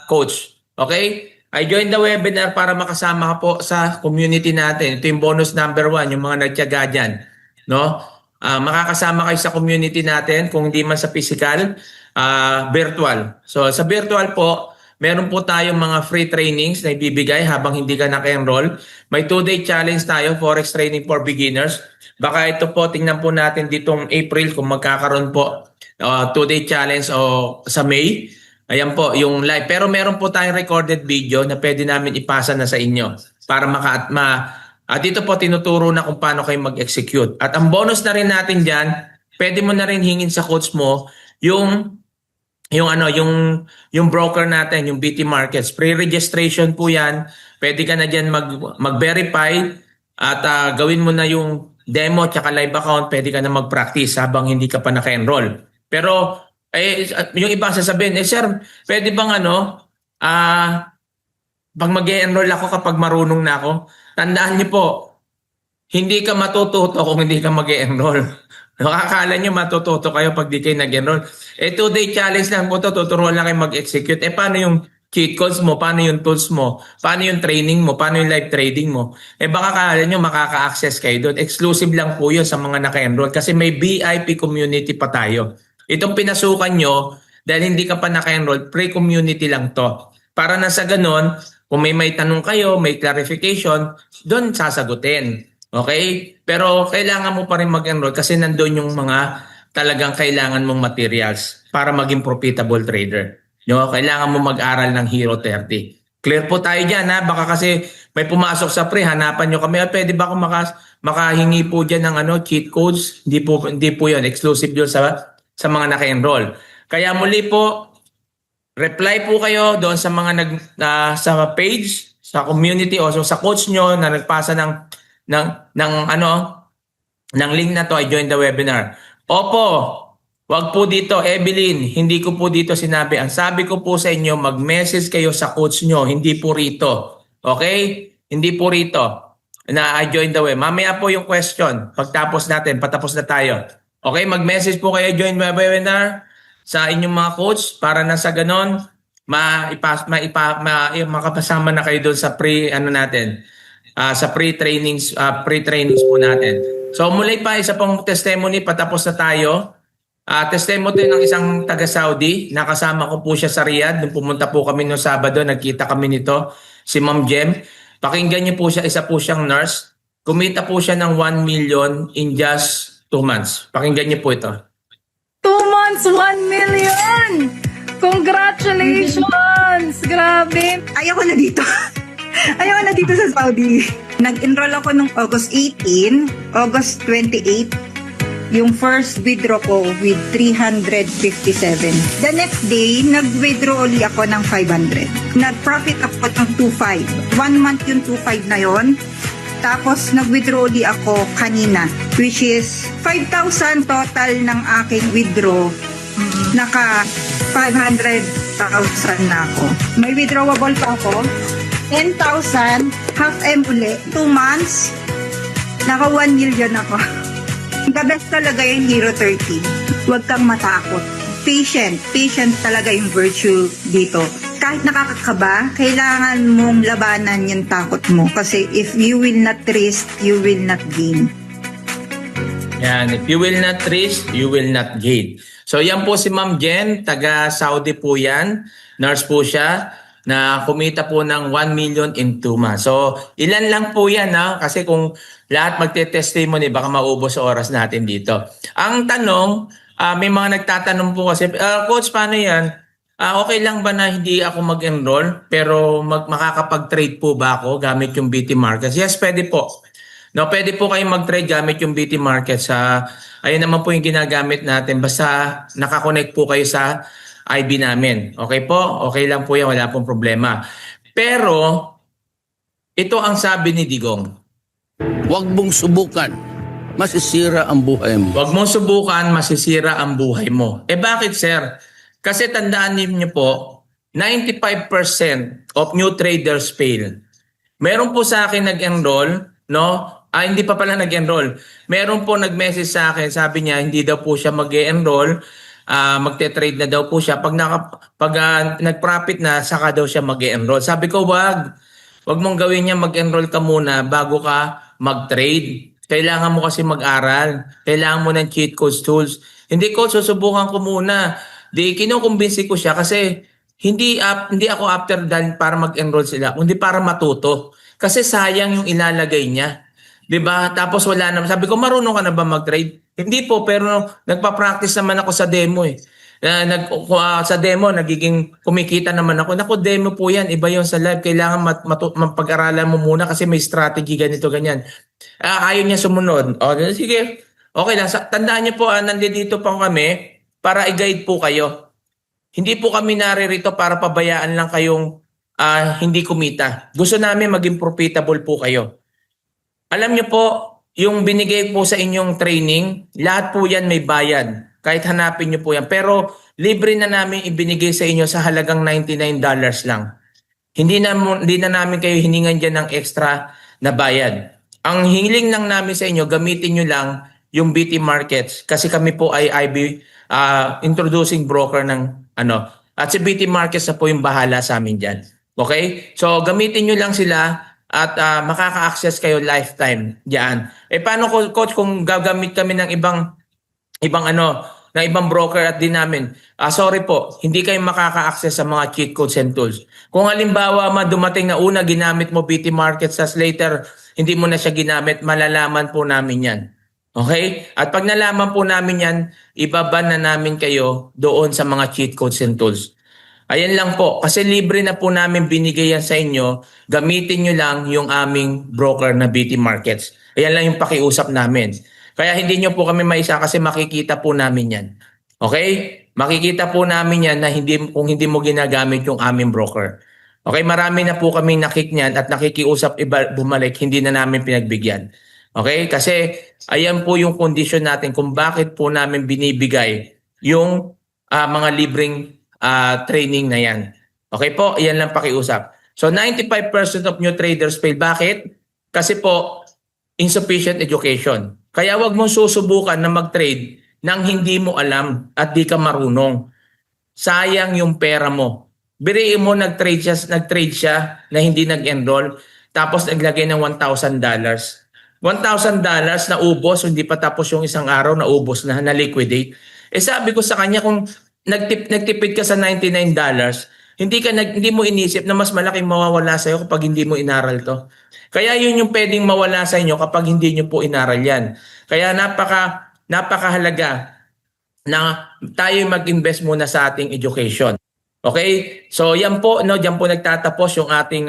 Speaker 2: coach. Okay? I joined the webinar para makasama ka po sa community natin. Ito yung bonus number 1, yung mga nagtiyaga dyan. No? Makakasama kayo sa community natin kung hindi man sa physical, virtual. So sa virtual po, meron po tayong mga free trainings na ibibigay habang hindi ka naka-enroll. May 2-day challenge tayo, Forex Training for Beginners. Baka ito po, tingnan po natin ditong April kung magkakaroon po 2-day challenge o sa May. Ayan po, yung live. Pero meron po tayong recorded video na pwede namin ipasa na sa inyo para dito po tinuturo na kung paano kayo mag-execute. At ang bonus na rin natin dyan, pwede mo na rin hingin sa coach mo yung broker natin, yung BT Markets. Pre-registration po yan. Pwede ka na dyan mag-verify at gawin mo na yung demo at live account. Pwede ka na mag-practice habang hindi ka pa naka-enroll. Pero yung iba sasabihin, sir, pwede bang pag mag-e-enroll ako kapag marunong na ako? Tandaan niyo po, hindi ka matututo kung hindi ka mag-e-enroll. Nakakala nyo matututo kayo pag di kayo nag-enroll. 2-day challenge lang po ito, tuturuan lang kayo mag-execute. Paano yung cheat codes mo? Paano yung tools mo? Paano yung training mo? Paano yung live trading mo? Baka akala nyo makaka-access kayo doon. Exclusive lang po yun sa mga naka-enroll kasi may VIP community pa tayo. Itong pinasukan nyo, dahil hindi ka pa naka-enroll, pre-community lang to. Para na sa ganon, kung may tanong kayo, may clarification, doon sasagutin. Okay? Pero kailangan mo pa rin mag-enroll kasi nandoon yung mga talagang kailangan mong materials para maging profitable trader. No? Kailangan mo mag-aral ng Hero 30. Clear po tayo dyan ha? Baka kasi may pumasok sa pre, hanapan nyo kami. Pwede ba akong makahingi po dyan ng cheat codes? Hindi po yun. Exclusive yun sa mga naka-enroll. Kaya muli po, reply po kayo doon sa mga sa page, sa community o sa coach nyo na nagpasa ng link na to, I joined the webinar. Opo, wag po dito, Evelyn, hindi ko po dito sinabi. Ang sabi ko po sa inyo, mag-message kayo sa coach nyo, hindi po rito. Okay? Hindi po rito na I joined the webinar. Mamaya po yung question. Pagtapos natin, patapos na tayo. Okay, mag-message po kayo, join my webinar sa inyong mga coach para na sa ganon makapasama na kayo doon sa sa pre-trainings po natin. So muli pa isa pong testimony, patapos na tayo. Testimony ng isang taga-Saudi, nakasama ko po siya sa Riyadh nung pumunta po kami noong Sabado, nagkita kami nito, si Ma'am Jem. Pakinggan niyo po siya, isa po siyang nurse. Kumita po siya ng 1 million in just 2 months. Pakinggan niyo po ito.
Speaker 5: 2 months, 1 million! Congratulations! Grabe!
Speaker 6: Ayoko na dito. Ayoko na dito sa Saudi. Nag-enroll ako nung August 18, August 28, yung first withdraw ko with 357. The next day, nag-withdraw ulit ako ng 500. Nag-profit ako ng 2.5. 1 month yung 2.5 na yon. Tapos, nag-withdraw ulit ako kanina, which is 5,000 total ng aking withdraw. Naka 500,000 na ako. May withdrawable pa ako. 10,000, half M uli, 2 months, naka 1 million ako. The best talaga yung Hero 30. Huwag kang matakot. Patient talaga yung virtue dito. Kahit nakakakaba, kailangan mong labanan yung takot mo. Kasi if you will not risk, you will not gain.
Speaker 2: Yan, if you will not risk, you will not gain. So yan po si Ma'am Jen, taga Saudi po yan. Nurse po siya na kumita po ng 1 million in 2 months. So ilan lang po yan kasi kung lahat magte-testimony baka maubos sa oras natin dito. Ang tanong, may mga nagtatanong po kasi, Coach, paano yan? Okay lang ba na hindi ako mag-enroll pero makakapag-trade po ba ako gamit yung BT Markets? Yes, pwede po. No, pwede po kayong mag-trade gamit yung BT Markets. Ayun naman po yung ginagamit natin. Basta nakakonect po kayo sa IB namin. Okay po? Okay lang po yan. Wala pong problema. Pero, ito ang sabi ni Digong.
Speaker 7: Huwag mong subukan. Masisira ang buhay mo.
Speaker 2: Huwag mong subukan, masisira ang buhay mo. Bakit, sir? Kasi tandaan niyo po, 95% of new traders fail. Meron po sa akin nag-enroll, no? Hindi pa pala nag-enroll. Meron po nag-message sa akin, sabi niya hindi daw po siya mag-enroll magte-trade na daw po siya. Pag nag-profit na, saka daw siya mag-enroll. Sabi ko, wag mong gawin niya, mag-enroll ka muna bago ka mag-trade. Kailangan mo kasi mag-aral. Kailangan mo ng cheat codes tools. Hindi ko, susubukan ko muna. Di kinukumbinsi ko siya kasi hindi ako after dahil para mag-enroll sila, kundi para matuto. Kasi sayang yung ilalagay niya. 'Di ba? Tapos wala naman. Sabi ko, marunong ka na ba mag-trade? Hindi po, pero nagpa-practice naman ako sa demo eh. Sa demo, nagiging kumikita naman ako. Naku, demo po yan. Iba yung sa live. Kailangan mapag-aralan mo muna kasi may strategy ganito, ganyan. Ayaw niya sumunod. O, sige. Okay lang. Tandaan niyo po, nandito pa kami para i-guide po kayo. Hindi po kami naririto para pabayaan lang kayong hindi kumita. Gusto namin maging profitable po kayo. Alam niyo po, yung binigay po sa inyong training, lahat po yan may bayad. Kahit hanapin niyo po yan. Pero libre na namin ibinigay sa inyo sa halagang $99 lang. Hindi na namin kayo hiningan dyan ng extra na bayad. Ang hiling lang namin sa inyo, gamitin nyo lang yung BT Markets. Kasi kami po ay IB introducing broker ng At si BT Markets na po yung bahala sa amin dyan. Okay? So gamitin nyo lang sila at makaka-access kayo lifetime diyan. Paano coach kung gagamit kami ng ibang na ibang broker at din namin? Sorry po, hindi kayo makaka-access sa mga cheat codes and tools. Kung halimbawa dumating na una ginamit mo BT Markets as later hindi mo na siya ginamit, malalaman po namin 'yan. Okay? At pag nalaman po namin 'yan, ibaban na namin kayo doon sa mga cheat codes and tools. Ayan lang po. Kasi libre na po namin binigay yan sa inyo. Gamitin nyo lang yung aming broker na BT Markets. Ayan lang yung pakiusap namin. Kaya hindi nyo po kami maisa kasi makikita po namin yan. Okay? Makikita po namin yan na kung hindi mo ginagamit yung aming broker. Okay? Marami na po kami nakik niyan at nakikiusap bumalik. Hindi na namin pinagbigyan. Okay? Kasi ayan po yung condition natin kung bakit po namin binibigay yung mga libreng training na yan. Okay po, yan lang pakiusap. So 95% of new traders fail. Bakit? Kasi po, insufficient education. Kaya wag mong susubukan na mag-trade nang hindi mo alam at di ka marunong. Sayang yung pera mo. Biriin mo nag-trade siya na hindi nag-enroll tapos naglagay ng $1,000. $1,000 na ubos, hindi pa tapos yung isang araw na ubos na liquidate. Sabi ko sa kanya kung nagtipid ka sa $99, hindi mo inisip na mas malaking mawawala sa iyo kapag hindi mo inaral to. Kaya yun yung pwedeng mawala sa inyo kapag hindi nyo po inaral yan. Kaya napakahalaga na tayo mag-invest muna sa ating education. Okay? So yan po, diyan po nagtatapos yung ating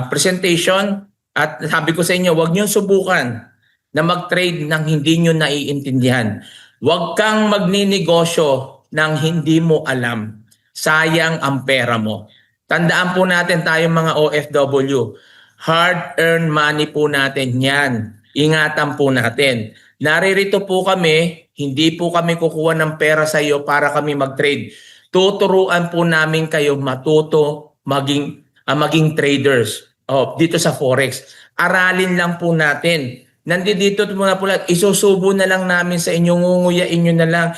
Speaker 2: presentation. At sabi ko sa inyo, huwag niyo subukan na mag-trade nang hindi nyo naiintindihan. Huwag kang magninegosyo nang hindi mo alam. Sayang ang pera mo. Tandaan po natin tayong mga OFW. Hard-earned money po natin yan. Ingatan po natin. Naririto po kami, hindi po kami kukuha ng pera sa iyo para kami mag-trade. Tuturuan po namin kayo matuto maging traders dito sa Forex. Aralin lang po natin. Nandito muna po lahat. Isusubo na lang namin sa inyo, ngunguyain nyo na lang.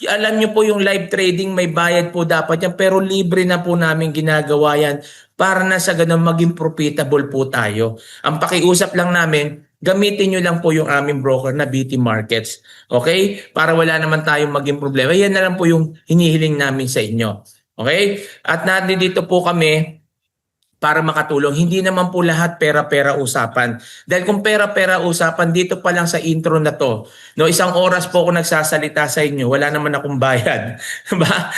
Speaker 2: Alam nyo po yung live trading may bayad po dapat yan, pero libre na po namin ginagawa yan para na sa ganun maging profitable po tayo. Ang pakiusap lang namin, gamitin nyo lang po yung aming broker na BT Markets. Okay? Para wala naman tayong maging problema. Yan na lang po yung hinihiling namin sa inyo. Okay? At nandito po kami para makatulong. Hindi naman po lahat pera-pera usapan. Dahil kung pera-pera usapan, dito pa lang sa intro na to, isang oras po ako nagsasalita sa inyo, wala naman akong bayad. Ba?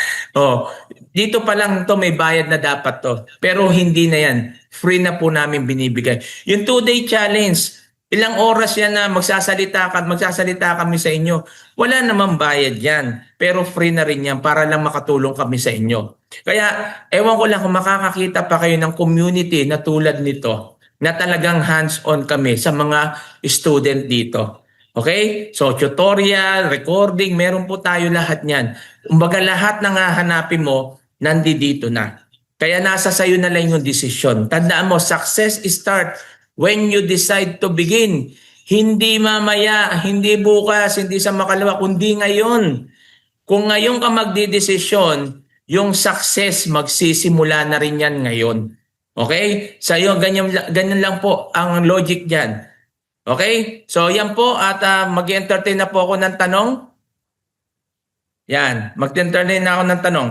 Speaker 2: Dito pa lang to may bayad na dapat to. Pero hindi na yan. Free na po namin binibigay. Yung 2-day challenge, ilang oras yan na magsasalita kami sa inyo. Wala namang bayad yan. Pero free na rin yan para lang makatulong kami sa inyo. Kaya ewan ko lang kung makakakita pa kayo ng community na tulad nito na talagang hands-on kami sa mga student dito. Okay? So tutorial, recording, meron po tayo lahat niyan. Kumbaga lahat ng hahanapin mo, nandito na. Kaya nasa sayo na lang yung decision. Tandaan mo, success start when you decide to begin. Hindi mamaya, hindi bukas, hindi sa makalawa, kundi ngayon. Kung ngayon ka magdidesisyon, yung success magsisimula na rin yan ngayon. Okay? So yun, ganyan lang po ang logic dyan. Okay? So yan po at mag-entertain na po ako ng tanong. Yan, mag-entertain na ako ng tanong.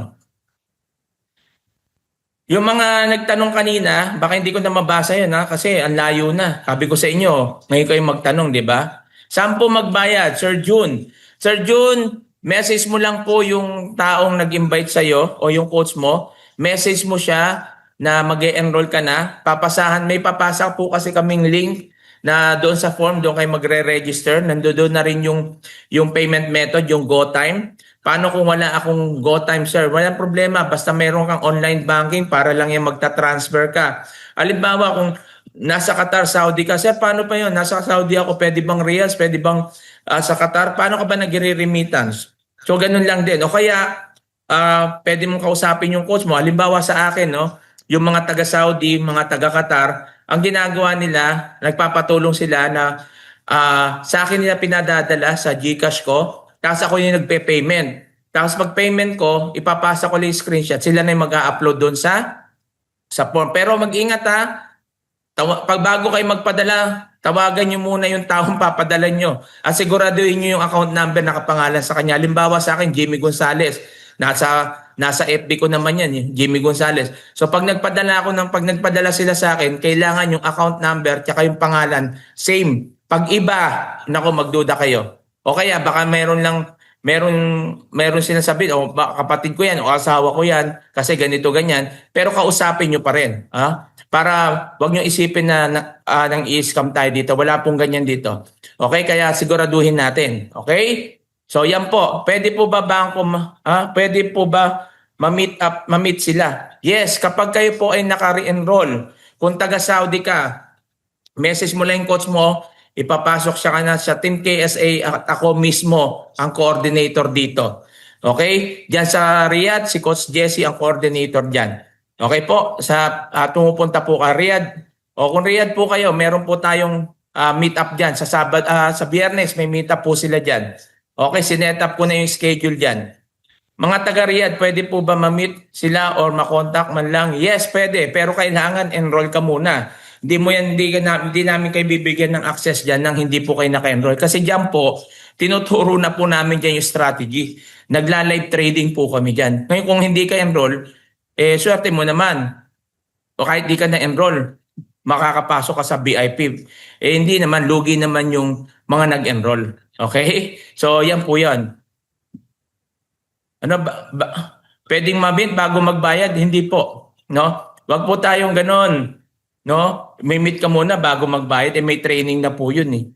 Speaker 2: Yung mga nagtanong kanina, baka hindi ko na mabasa yun kasi ang layo na. Sabi ko sa inyo, ngayon kayo magtanong, di ba? Saan po magbayad? Sir June. Sir June, message mo lang po yung taong nag-invite sa'yo o yung coach mo. Message mo siya na mag-e-enroll ka na. Papasahan, may papasa po kasi kaming link na doon sa form, doon kayo magre-register. Nandoon na rin yung payment method, yung GoTime. Paano kung wala akong GoTime, sir? Walang problema. Basta meron kang online banking para lang yung magta-transfer ka. Halimbawa, kung nasa Qatar, Saudi ka, sir, paano pa yun? Nasa Saudi ako, pwede bang Riyadh? Pwede bang sa Qatar? Paano ka ba nagre-remittance? So, ganun lang din. O kaya, pwede mong kausapin yung coach mo. Halimbawa sa akin, no? Yung mga taga-Saudi, mga taga-Qatar, ang ginagawa nila, nagpapatulong sila na sa akin nila pinadadala sa GCash ko. Tapos ako yung nagpe-payment. Tapos pag-payment ko, ipapasa ko lang yung screenshot. Sila na yung mag-a-upload doon sa form. Pero mag-ingat pag bago kayo magpadala, tawagan nyo muna yung taong papadala nyo. At siguraduhin nyo yung account number na nakapangalan sa kanya. Halimbawa sa akin, Jimmy Gonzales. Nasa FB ko naman yan, Jimmy Gonzales. So pag nagpadala sila sa akin, kailangan yung account number tsaka yung pangalan, same. Pag iba, nako magduda kayo. O kaya baka meron sinasabi, o kapatid ko yan, o asawa ko yan, kasi ganito, ganyan. Pero kausapin nyo pa rin. Para wag nyo isipin na nang i-scam tayo dito. Wala pong ganyan dito. Okay? Kaya siguraduhin natin. Okay? So yan po. Pwede po ba pwede po ba ma-meet sila? Yes, kapag kayo po ay naka-re-enroll, kung taga-Saudi ka, message mo lang yung coach mo, ipapasok siya na sa Team KSA at ako mismo ang coordinator dito. Okay? Diyan sa Riyadh, si Coach Jesse ang coordinator diyan. Okay po? Tumupunta po ka Riyadh. O kung Riyadh po kayo, meron po tayong meet up diyan sa Biyernes, may meet up po sila diyan. Okay, sinet up ko na yung schedule diyan. Mga taga Riyadh, pwede po ba ma-meet sila or ma-contact man lang? Yes, pwede, pero kailangan enroll ka muna. Hindi namin kayo bibigyan ng access dyan nang hindi po kayo naka-enroll. Kasi dyan po, tinuturo na po namin dyan yung strategy. Nagla-live trading po kami dyan. Ngayon kung hindi ka enroll, swerte mo naman. O kahit di ka na-enroll, makakapasok ka sa VIP. Hindi naman, lugi naman yung mga nag-enroll. Okay? So, yan po yan. Pwedeng mabit bago magbayad? Hindi po. No? Wag po tayong ganon. No? May meet ka muna bago magbayad, may training na po yun eh.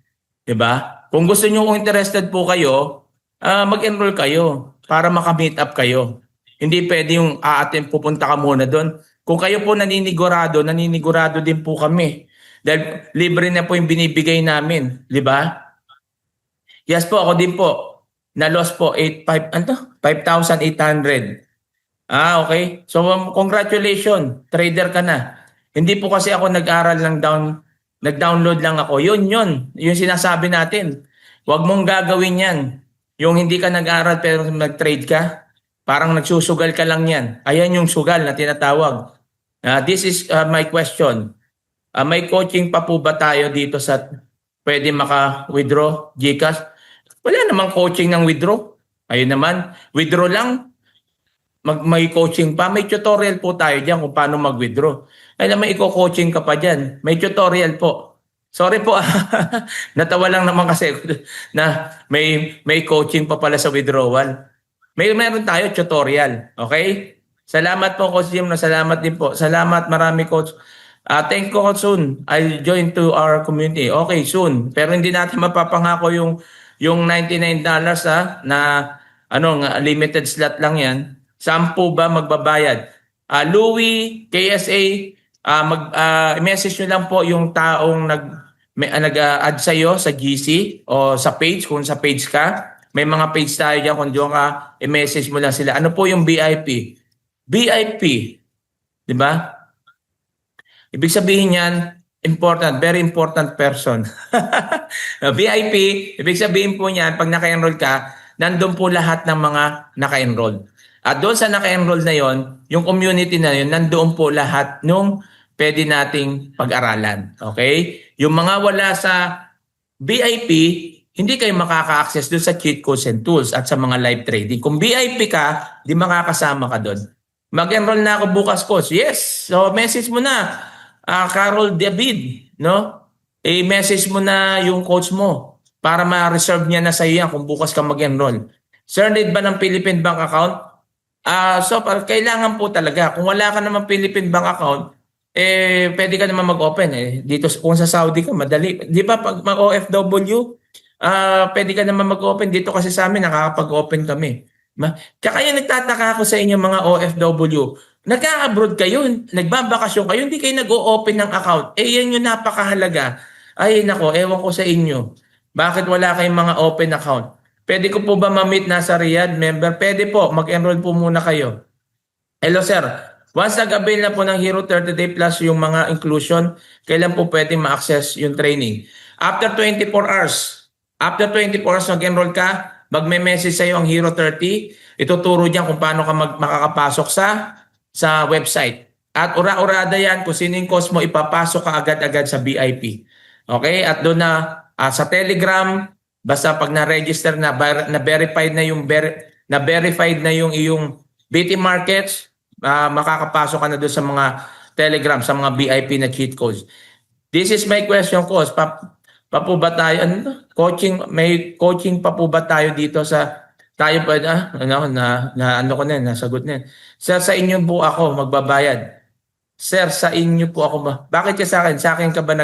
Speaker 2: 'Di ba? Kung gusto niyo, kung interested po kayo, mag-enroll kayo para maka-meet up kayo. Hindi pwede yung pupunta ka muna doon. Kung kayo po naninigurado din po kami. Dahil libre na po yung binibigay namin, 'di ba? Yes po, ako din po. Na-loss po 5,800. Okay. So congratulations, trader ka na. Hindi po kasi ako nag-aral lang nag-download lang ako. Yun. Yung sinasabi natin. Huwag mong gagawin yan. Yung hindi ka nag-aral pero nag-trade ka, parang nagsusugal ka lang yan. Ayan yung sugal na tinatawag. This is my question. May coaching pa po ba tayo dito sa pwede maka-withdraw GCash? Wala namang coaching ng withdraw. Ayun naman, withdraw lang. May coaching pa. May tutorial po tayo dyan kung paano mag-withdraw. Ay naman, i-coaching ka pa dyan. May tutorial po. Sorry po. Natawa lang naman kasi na may coaching pa pala sa withdrawal. Meron tayo tutorial. Okay? Salamat po, Coach Jim. Salamat din po. Salamat, marami, Coach. Thank you, Coach, soon. I'll join to our community. Okay, soon. Pero hindi natin mapapangako yung $99 na limited slot lang yan. Saan po ba magbabayad? Louie, KSA, message nyo lang po yung taong nag-add sa'yo sa GC o sa page, kung sa page ka. May mga page tayo dyan, kung doon ka, i-message mo lang sila. Ano po yung VIP? VIP, di ba? Ibig sabihin yan, important, very important person. VIP, ibig sabihin po niyan, pag naka-enroll ka, nandun po lahat ng mga naka-enroll. At doon sa naka-enroll na yon, yung community na yon, nandoon po lahat nung pwede nating pag-aralan. Okay? Yung mga wala sa VIP, hindi kayo makaka-access doon sa cheat codes and tools at sa mga live trading. Kung VIP ka, di makakasama ka doon. Mag-enroll na ako bukas, coach. Yes. So message mo na Carol David, no? I-message mo na yung coach mo para ma-reserve niya na sa iyo yan kung bukas ka mag-enroll. Sir, need ba ng Philippine Bank account? Kailangan po talaga. Kung wala ka naman Philippine Bank account, pwede ka naman mag-open. Dito kung sa Saudi ka, madali. Di ba pag mag-OFW, pwede ka naman mag-open. Dito kasi sa amin, nakakapag-open kami. Kaya nagtataka ako sa inyo mga OFW. Nagka-abroad kayo, nagbabakasyon kayo, hindi kayo nag-o-open ng account. Yan yung napakahalaga. Ay nako, ewan ko sa inyo. Bakit wala kayong mga open account? Pwede ko po ba ma-meet nasa Riyadh member? Pwede po, mag-enroll po muna kayo. Hello sir, once nag-avail na po ng Hero 30 Day Plus yung mga inclusion, kailan po pwede ma-access yung training? After 24 hours. After 24 hours mag-enroll ka, magme-message sa'yo ang Hero 30, ituturo diyan kung paano ka makakapasok sa website. At ura-urada yan kung sino yung course mo, ipapasok ka agad-agad sa VIP. Okay? At doon na sa Telegram, basta pag na-register na, na-verified na yung iyong BT Markets, makakapasok ka na doon sa mga Telegram, sa mga VIP na cheat codes. This is my question, coach. Pa po ba tayo coaching, may coaching pa po ba tayo dito sa tayo pa nasagot na. Sir, sa inyo po ako magbabayad. Sir, sa inyo po ako bakit ka sa akin? Sa akin ka ba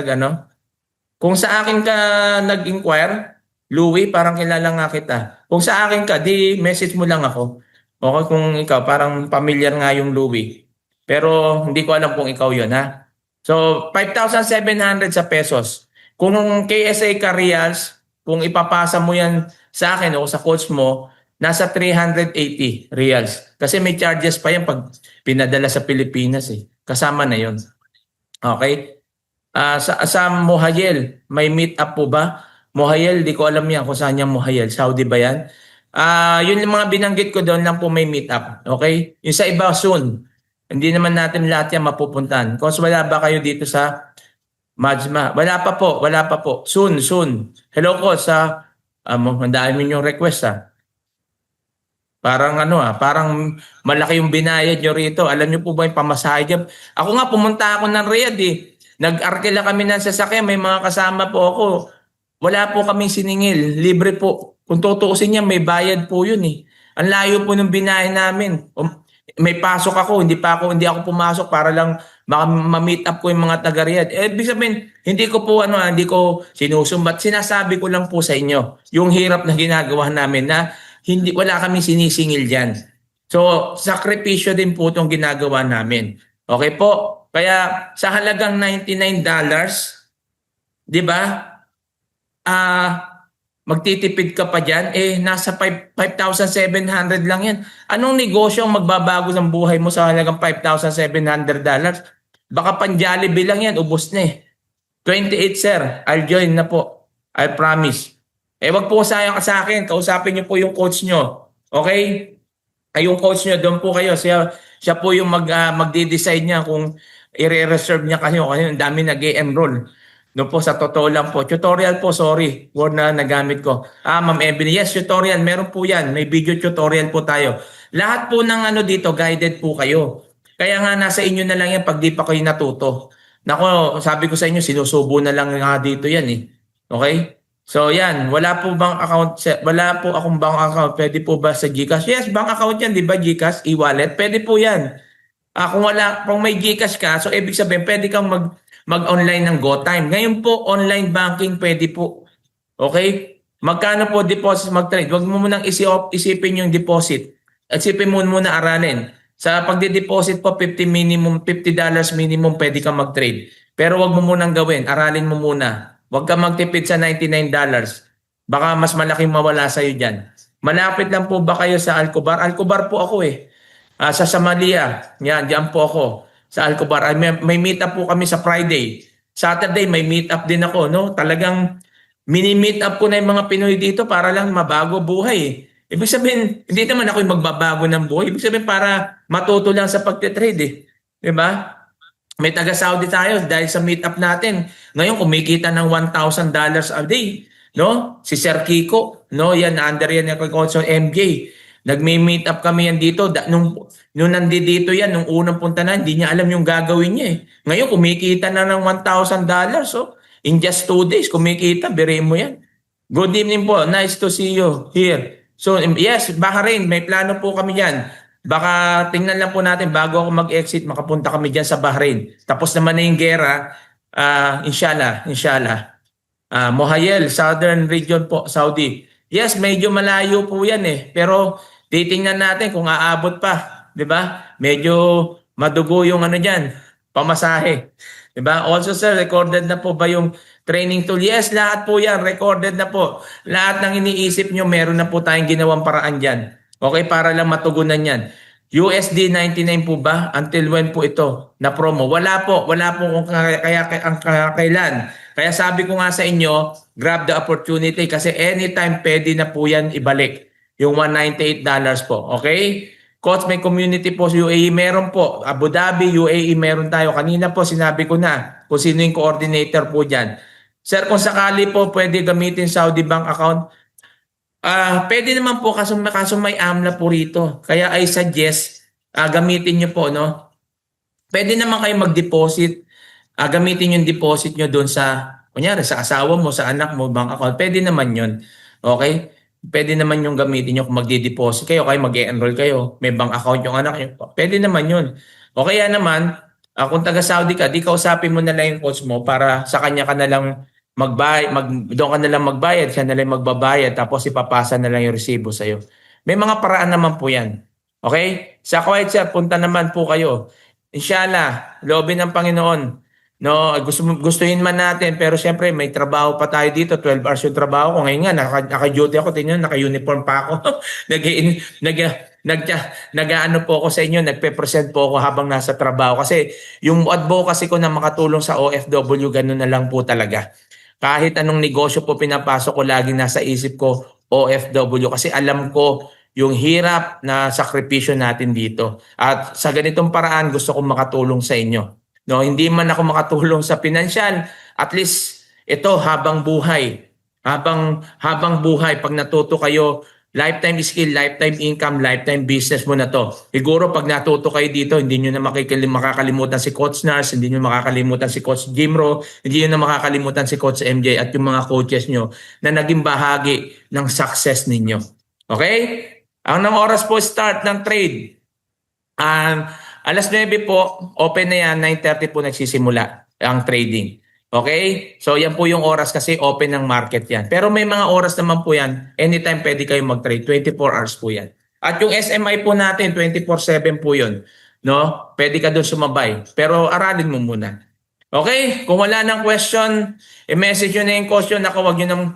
Speaker 2: Kung sa akin ka nag-inquire, Louie, parang kilala nga kita. Kung sa akin ka, di message mo lang ako. Okay, kung ikaw, parang familiar nga yung Louie. Pero hindi ko alam kung ikaw yun, ha? So, 5,700 sa pesos. Kung KSA ka reals, kung ipapasa mo yan sa akin o sa coach mo, nasa 380 reals. Kasi may charges pa yan pag pinadala sa Pilipinas. Kasama na yon. Okay? Sa Mohayel, may meet up po ba? Mohayel, di ko alam yan kung saan yung Mohayel. Saudi ba yan? Yun yung mga binanggit ko doon lang po may meet up. Okay? Yung sa iba soon. Hindi naman natin lahat yan mapupuntahan. Kasi wala ba kayo dito sa Majma? Wala pa po. Soon. Hello ko sa mandaan yung request Parang parang malaki yung binayad nyo rito. Alam nyo po ba yung pamasahe dyan? Ako nga pumunta ako ng Riyadh Nag-arkila kami ng sasakyan, may mga kasama po ako. Wala po kaming siningil, libre po. Kung tutuusin niya, may bayad po yun Ang layo po ng binayad namin. May pasok ako, hindi ako pumasok para lang ma-meet up ko yung mga taga-Riyadh. Ibig sabihin, hindi ko sinusumbat. Sinasabi ko lang po sa inyo yung hirap na ginagawa namin na wala kaming sinisingil diyan. So, sakripisyo din po itong ginagawa namin. Okay po? Kaya sa halagang $99, 'di ba? Magtitipid ka pa diyan nasa 5,700 lang 'yan. Anong negosyo ang magbabago ng buhay mo sa halagang $5,700? Baka pan-Jollibee lang 'yan, ubos na 28 sir, I'll join na po. I promise. Wag po sayang sa akin, kausapin niyo po yung coach niyo. Okay? Yung coach niyo, doon po kayo. Siya po yung magde-decide niya kung i-reserve niya kayo kasi ang dami nag-e-enroll. Doon po sa totoo lang po. Tutorial po, sorry. Word na nagamit ko. Ma'am Ebony, yes, tutorial. Meron po yan. May video tutorial po tayo. Lahat po ng dito, guided po kayo. Kaya nga nasa inyo na lang yan pag di pa kayo natuto. Nako, sabi ko sa inyo, sinusubo na lang nga dito yan Okay? So yan, wala po bang account? Wala po akong bank account. Pwede po ba sa GCash? Yes, bank account yan, di ba GCash, e-wallet? Pwede po yan. Kung may GCash ka, so ibig sabihin, pwede kang mag-online ng GoTime. Ngayon po, online banking pwede po. Okay? Magkano po deposit mag-trade? Huwag mo munang isipin yung deposit. Isipin mo muna aralin. Sa pagde-deposit po, $50 minimum pwede kang mag-trade. Pero huwag mo munang gawin. Aralin mo muna. Huwag ka magtipid sa $99. Baka mas malaking mawala sa'yo dyan. Malapit lang po ba kayo sa Alcobar? Alcobar po ako sa Samalia. Yan, dyan po ako. Sa Alcobar. May meet up po kami sa Friday. Saturday, may meet up din ako. Talagang mini-meet up ko na yung mga Pinoy dito para lang mabago buhay. Ibig sabihin, hindi naman ako yung magbabago ng buhay. Ibig sabihin, para matuto lang sa pagtitrade eh. Di ba? May taga-Saudi tayo dahil sa meetup natin. Ngayon, kumikita ng $1,000 a day. No? Si Sir Kiko, no? Yan, under yan yung Coach MJ. Nagme-meet up kami yan dito. Nung nandito yan, nung unang punta na, hindi niya alam yung gagawin niya eh. Ngayon, kumikita na ng $1,000. So, in just 2 days, kumikita. Birin mo yan. Good evening po. Nice to see you here. So, yes, Bahrain, may plano po kami yan. Baka tingnan lang po natin bago ako mag-exit, makapunta kami dyan sa Bahrain. Tapos naman na yung gera, inshallah. Mohayel, Southern Region po, Saudi. Yes, medyo malayo po yan eh. Pero titingnan natin kung aabot pa. Diba? Medyo madugo yung ano dyan, pamasahe. Diba? Also sir, recorded na po ba yung training tool? Yes, lahat po yan, recorded na po. Lahat ng iniisip nyo, meron na po tayong ginawang paraan dyan. Okay, para lang matugunan yan. USD 99 po ba? Until when po ito na promo? Wala po kung kailan. Kaya sabi ko nga sa inyo, grab the opportunity kasi anytime pwede na po yan ibalik. Yung $198 po. Okay? Coach, may community po sa UAE. Meron po. Abu Dhabi, UAE, meron tayo. Kanina po sinabi ko na kung sino yung coordinator po dyan. Sir, kung sakali po pwede gamitin Saudi Bank account, pwede naman po kaso may AMLA po rito. Kaya I suggest gamitin nyo po, no? Pwede naman kayo mag-deposit. Gamitin yung deposit nyo doon sa, kunyari, sa asawa mo, sa anak mo, bank account. Pwede naman yun. Okay? Pwede naman yung gamitin nyo kung magdi-deposit kayo, mag-e-enroll kayo, may bank account yung anak nyo. Pwede naman yun. O kaya naman, kung taga-Saudi ka, di kausapin mo na lang yung coach mo para sa kanya ka na lang doon ka na lang magbayad, siya na lang magbabayad, tapos ipapasa na lang yung resibo sa'yo. May mga paraan naman po yan. Okay? Sa Kuwait sir, punta naman po kayo. Inshallah, loobin ng Panginoon. No, gustuhin man natin, pero siyempre may trabaho pa tayo dito, 12 hours yung trabaho ko. Ngayon nga, naka-duty ako, tingnan, naka-uniform pa ako. Nag-ano po ako sa inyo, nagpe-present po ako habang nasa trabaho. Kasi yung advocacy ko na makatulong sa OFW, ganun na lang po talaga. Kahit anong negosyo po pinapasok ko, laging nasa isip ko OFW kasi alam ko yung hirap na sakripisyo natin dito. At sa ganitong paraan, gusto kong makatulong sa inyo. No, hindi man ako makatulong sa pinansyal, at least ito habang buhay. Habang buhay, pag natuto kayo, lifetime skill, lifetime income, lifetime business mo na to. Siguro pag natuto kayo dito, hindi nyo na makakalimutan si Coach Nars, hindi nyo makakalimutan si Coach Jimro, hindi nyo na makakalimutan si Coach MJ at yung mga coaches nyo na naging bahagi ng success ninyo. Okay? Ang oras po start ng trade. Alas 9 po, open na yan, 9:30 po nagsisimula ang trading. Okay? So yan po yung oras kasi open ng market yan. Pero may mga oras naman po yan, anytime pwede kayo mag-trade, 24 hours po yan. At yung SMI po natin, 24/7 po yun. No? Pwede ka doon sumabay. Pero aralin mo muna. Okay? Kung wala ng question, i-message nyo na yung question. Wag nyo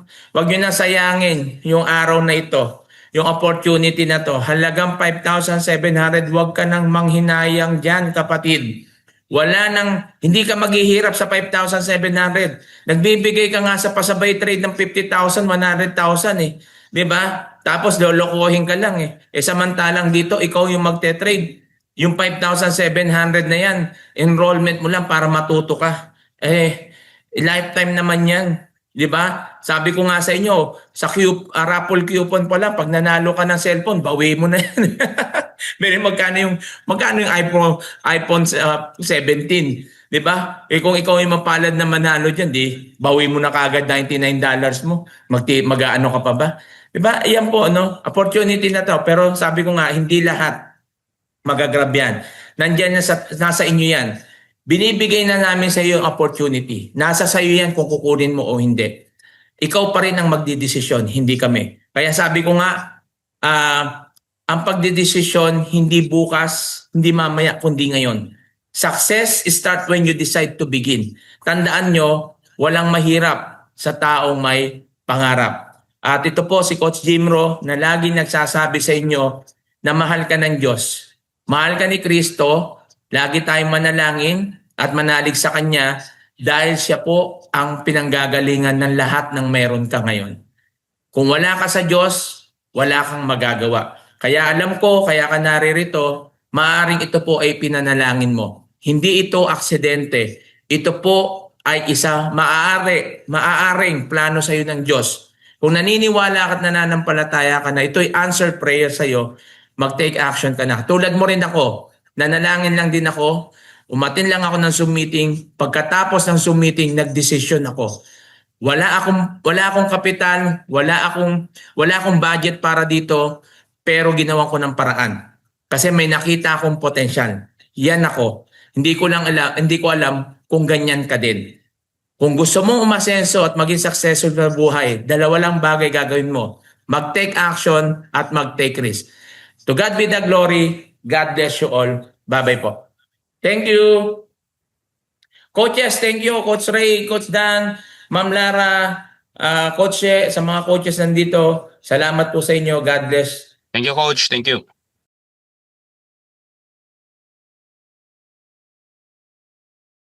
Speaker 2: nang sayangin yung araw na ito. Yung opportunity na to, halagang 5,700, huwag ka nang manghinayang dyan, kapatid. Hindi ka maghihirap sa 5,700. Nagbibigay ka nga sa pasabay trade ng 50,000, 100,000 eh. Diba? Tapos lolokohin ka lang eh. Samantalang dito, ikaw yung magte-trade. Yung 5,700 na yan, enrollment mo lang para matuto ka. Lifetime naman yan. Diba? Sabi ko nga sa inyo, sa raffle coupon pa lang, pag nanalo ka ng cellphone, bawi mo na yan. Pero magkano yung iPhone 17? Diba? Kung ikaw yung mapalad na manalo dyan, bawi mo na kagad $99 mo. Mag-ano ka pa ba? Diba? Yan po, no? Opportunity na to. Pero sabi ko nga, hindi lahat magagrab yan. Nandyan nasa inyo yan. Binibigay na namin sa iyo ang opportunity. Nasa sa iyo yan kung kukunin mo o hindi. Ikaw pa rin ang magdidesisyon, hindi kami. Kaya sabi ko nga, ang pagdidesisyon hindi bukas, hindi mamaya, kundi ngayon. Success start when you decide to begin. Tandaan nyo, walang mahirap sa taong may pangarap. At ito po si Coach Jimro na laging nagsasabi sa inyo na mahal ka ng Diyos. Mahal ka ni Kristo. Lagi tayong manalangin at manalig sa Kanya dahil siya po ang pinanggagalingan ng lahat ng meron ka ngayon. Kung wala ka sa Diyos, wala kang magagawa. Kaya alam ko, kaya ka naririto, maaring ito po ay pinanalangin mo. Hindi ito aksidente. Ito po ay isa maaaring plano sa iyo ng Diyos. Kung naniniwala ka at nananampalataya ka na ito ay answered prayer sa iyo, mag-take action ka na. Tulad mo rin ako, nanalangin lang din ako, umatin lang ako ng Zoom meeting, pagkatapos ng Zoom meeting, nagdesisyon ako. Wala akong kapital, wala akong budget para dito, pero ginawa ko ng paraan. Kasi may nakita akong potensyal. Yan ako. Hindi ko alam kung ganyan ka din. Kung gusto mong umasenso at maging successful na buhay, dalawa lang bagay gagawin mo. Mag-take action at mag-take risk. To God be the glory. God bless you all. Bye-bye po. Thank you. Coaches, thank you. Coach Ray, Coach Dan, Ma'am Lara, Coach She, sa mga coaches nandito. Salamat po sa inyo. God bless.
Speaker 8: Thank you, Coach. Thank you.